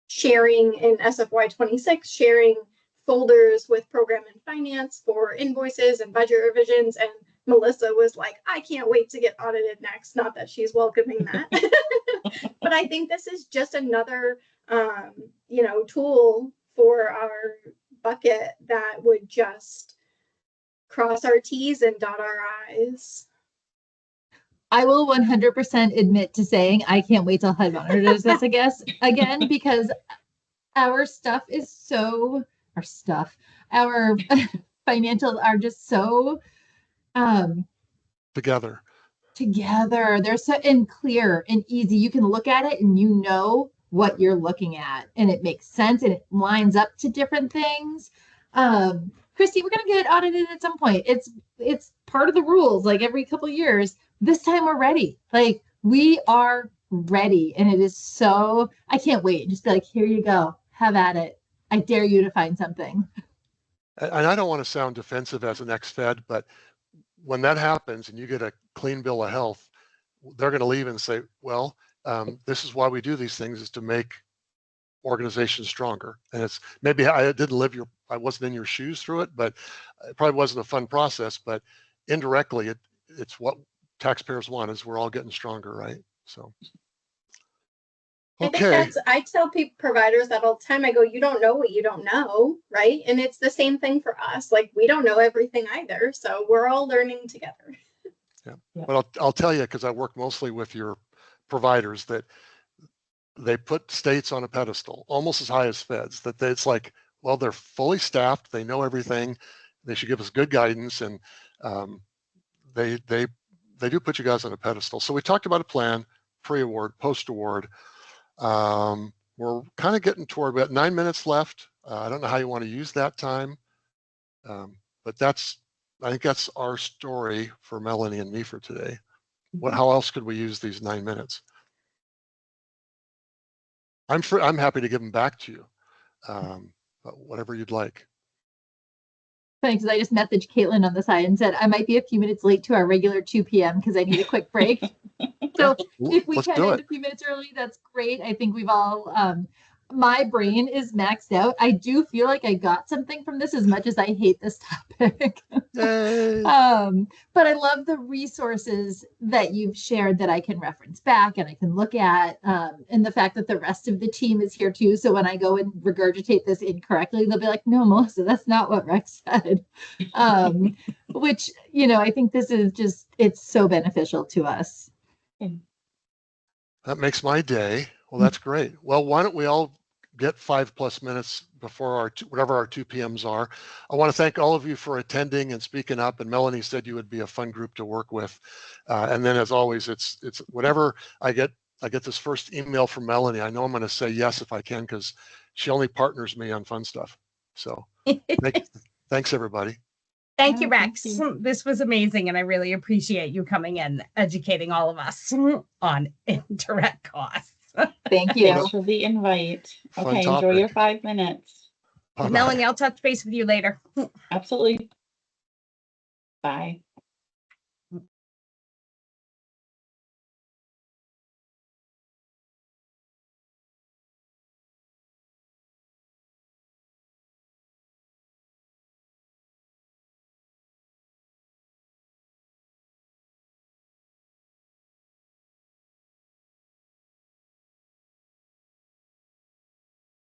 sharing in SFY 26, sharing folders with program and finance for invoices and budget revisions. And Melissa was like, I can't wait to get audited next. Not that she's welcoming that. But I think this is just another, tool for our bucket that would just cross our T's and dot our I's. I will 100% admit to saying I can't wait till HUD monitors this, I guess, again, because our financials are just so together. They're so and clear and easy. You can look at it and you know what you're looking at, and it makes sense and it lines up to different things. Christy, we're gonna get audited at some point. It's part of the rules. Like every couple of years. This time we're ready. Like we are ready. And it is so, I can't wait. Just be like, here you go. Have at it. I dare you to find something. And I don't want to sound defensive as an ex-Fed, but when that happens and you get a clean bill of health, they're going to leave and say, well, this is why we do these things, is to make organizations stronger. And it's maybe I wasn't in your shoes through it, but it probably wasn't a fun process, but indirectly it's what taxpayers want, is we're all getting stronger, right? So. I think Okay. I tell people, providers, that all the time. I go, you don't know what you don't know, right? And it's the same thing for us. Like, we don't know everything either. So we're all learning together. Yeah. But I'll tell you, because I work mostly with your providers, that they put states on a pedestal, almost as high as feds, that it's like, well, they're fully staffed. They know everything. They should give us good guidance. And they do put you guys on a pedestal. So we talked about a plan, pre-award, post-award. We're kind of getting toward about 9 minutes left. I don't know how you want to use that time, but I think that's our story for Melanie and me for today. How else could we use these 9 minutes? I'm happy to give them back to you, but whatever you'd like. Funny, because I just messaged Caitlin on the side and said I might be a few minutes late to our regular 2 p.m. because I need a quick break. So if we can end a few minutes early, that's great. I think we've all, my brain is maxed out. I do feel like I got something from this, as much as I hate this topic. But I love the resources that you've shared that I can reference back and I can look at, and the fact that the rest of the team is here too. So when I go and regurgitate this incorrectly, they'll be like, no, Melissa, that's not what Rex said. Which, I think this is just, it's so beneficial to us. That makes my day. Well, that's great. Well, why don't we all get 5+ minutes before whatever our 2 p.m.s are. I want to thank all of you for attending and speaking up. And Melanie said you would be a fun group to work with. And then, as always, it's whatever I get this first email from Melanie, I know I'm going to say yes if I can, because she only partners me on fun stuff. So thanks, everybody. Thank you, Rex. This was amazing, and I really appreciate you coming in, educating all of us on indirect costs. Thank you. Thanks for the invite. Fun Okay, topic. enjoy your 5 minutes. Melanie, I'll touch base with you later. Absolutely. Bye.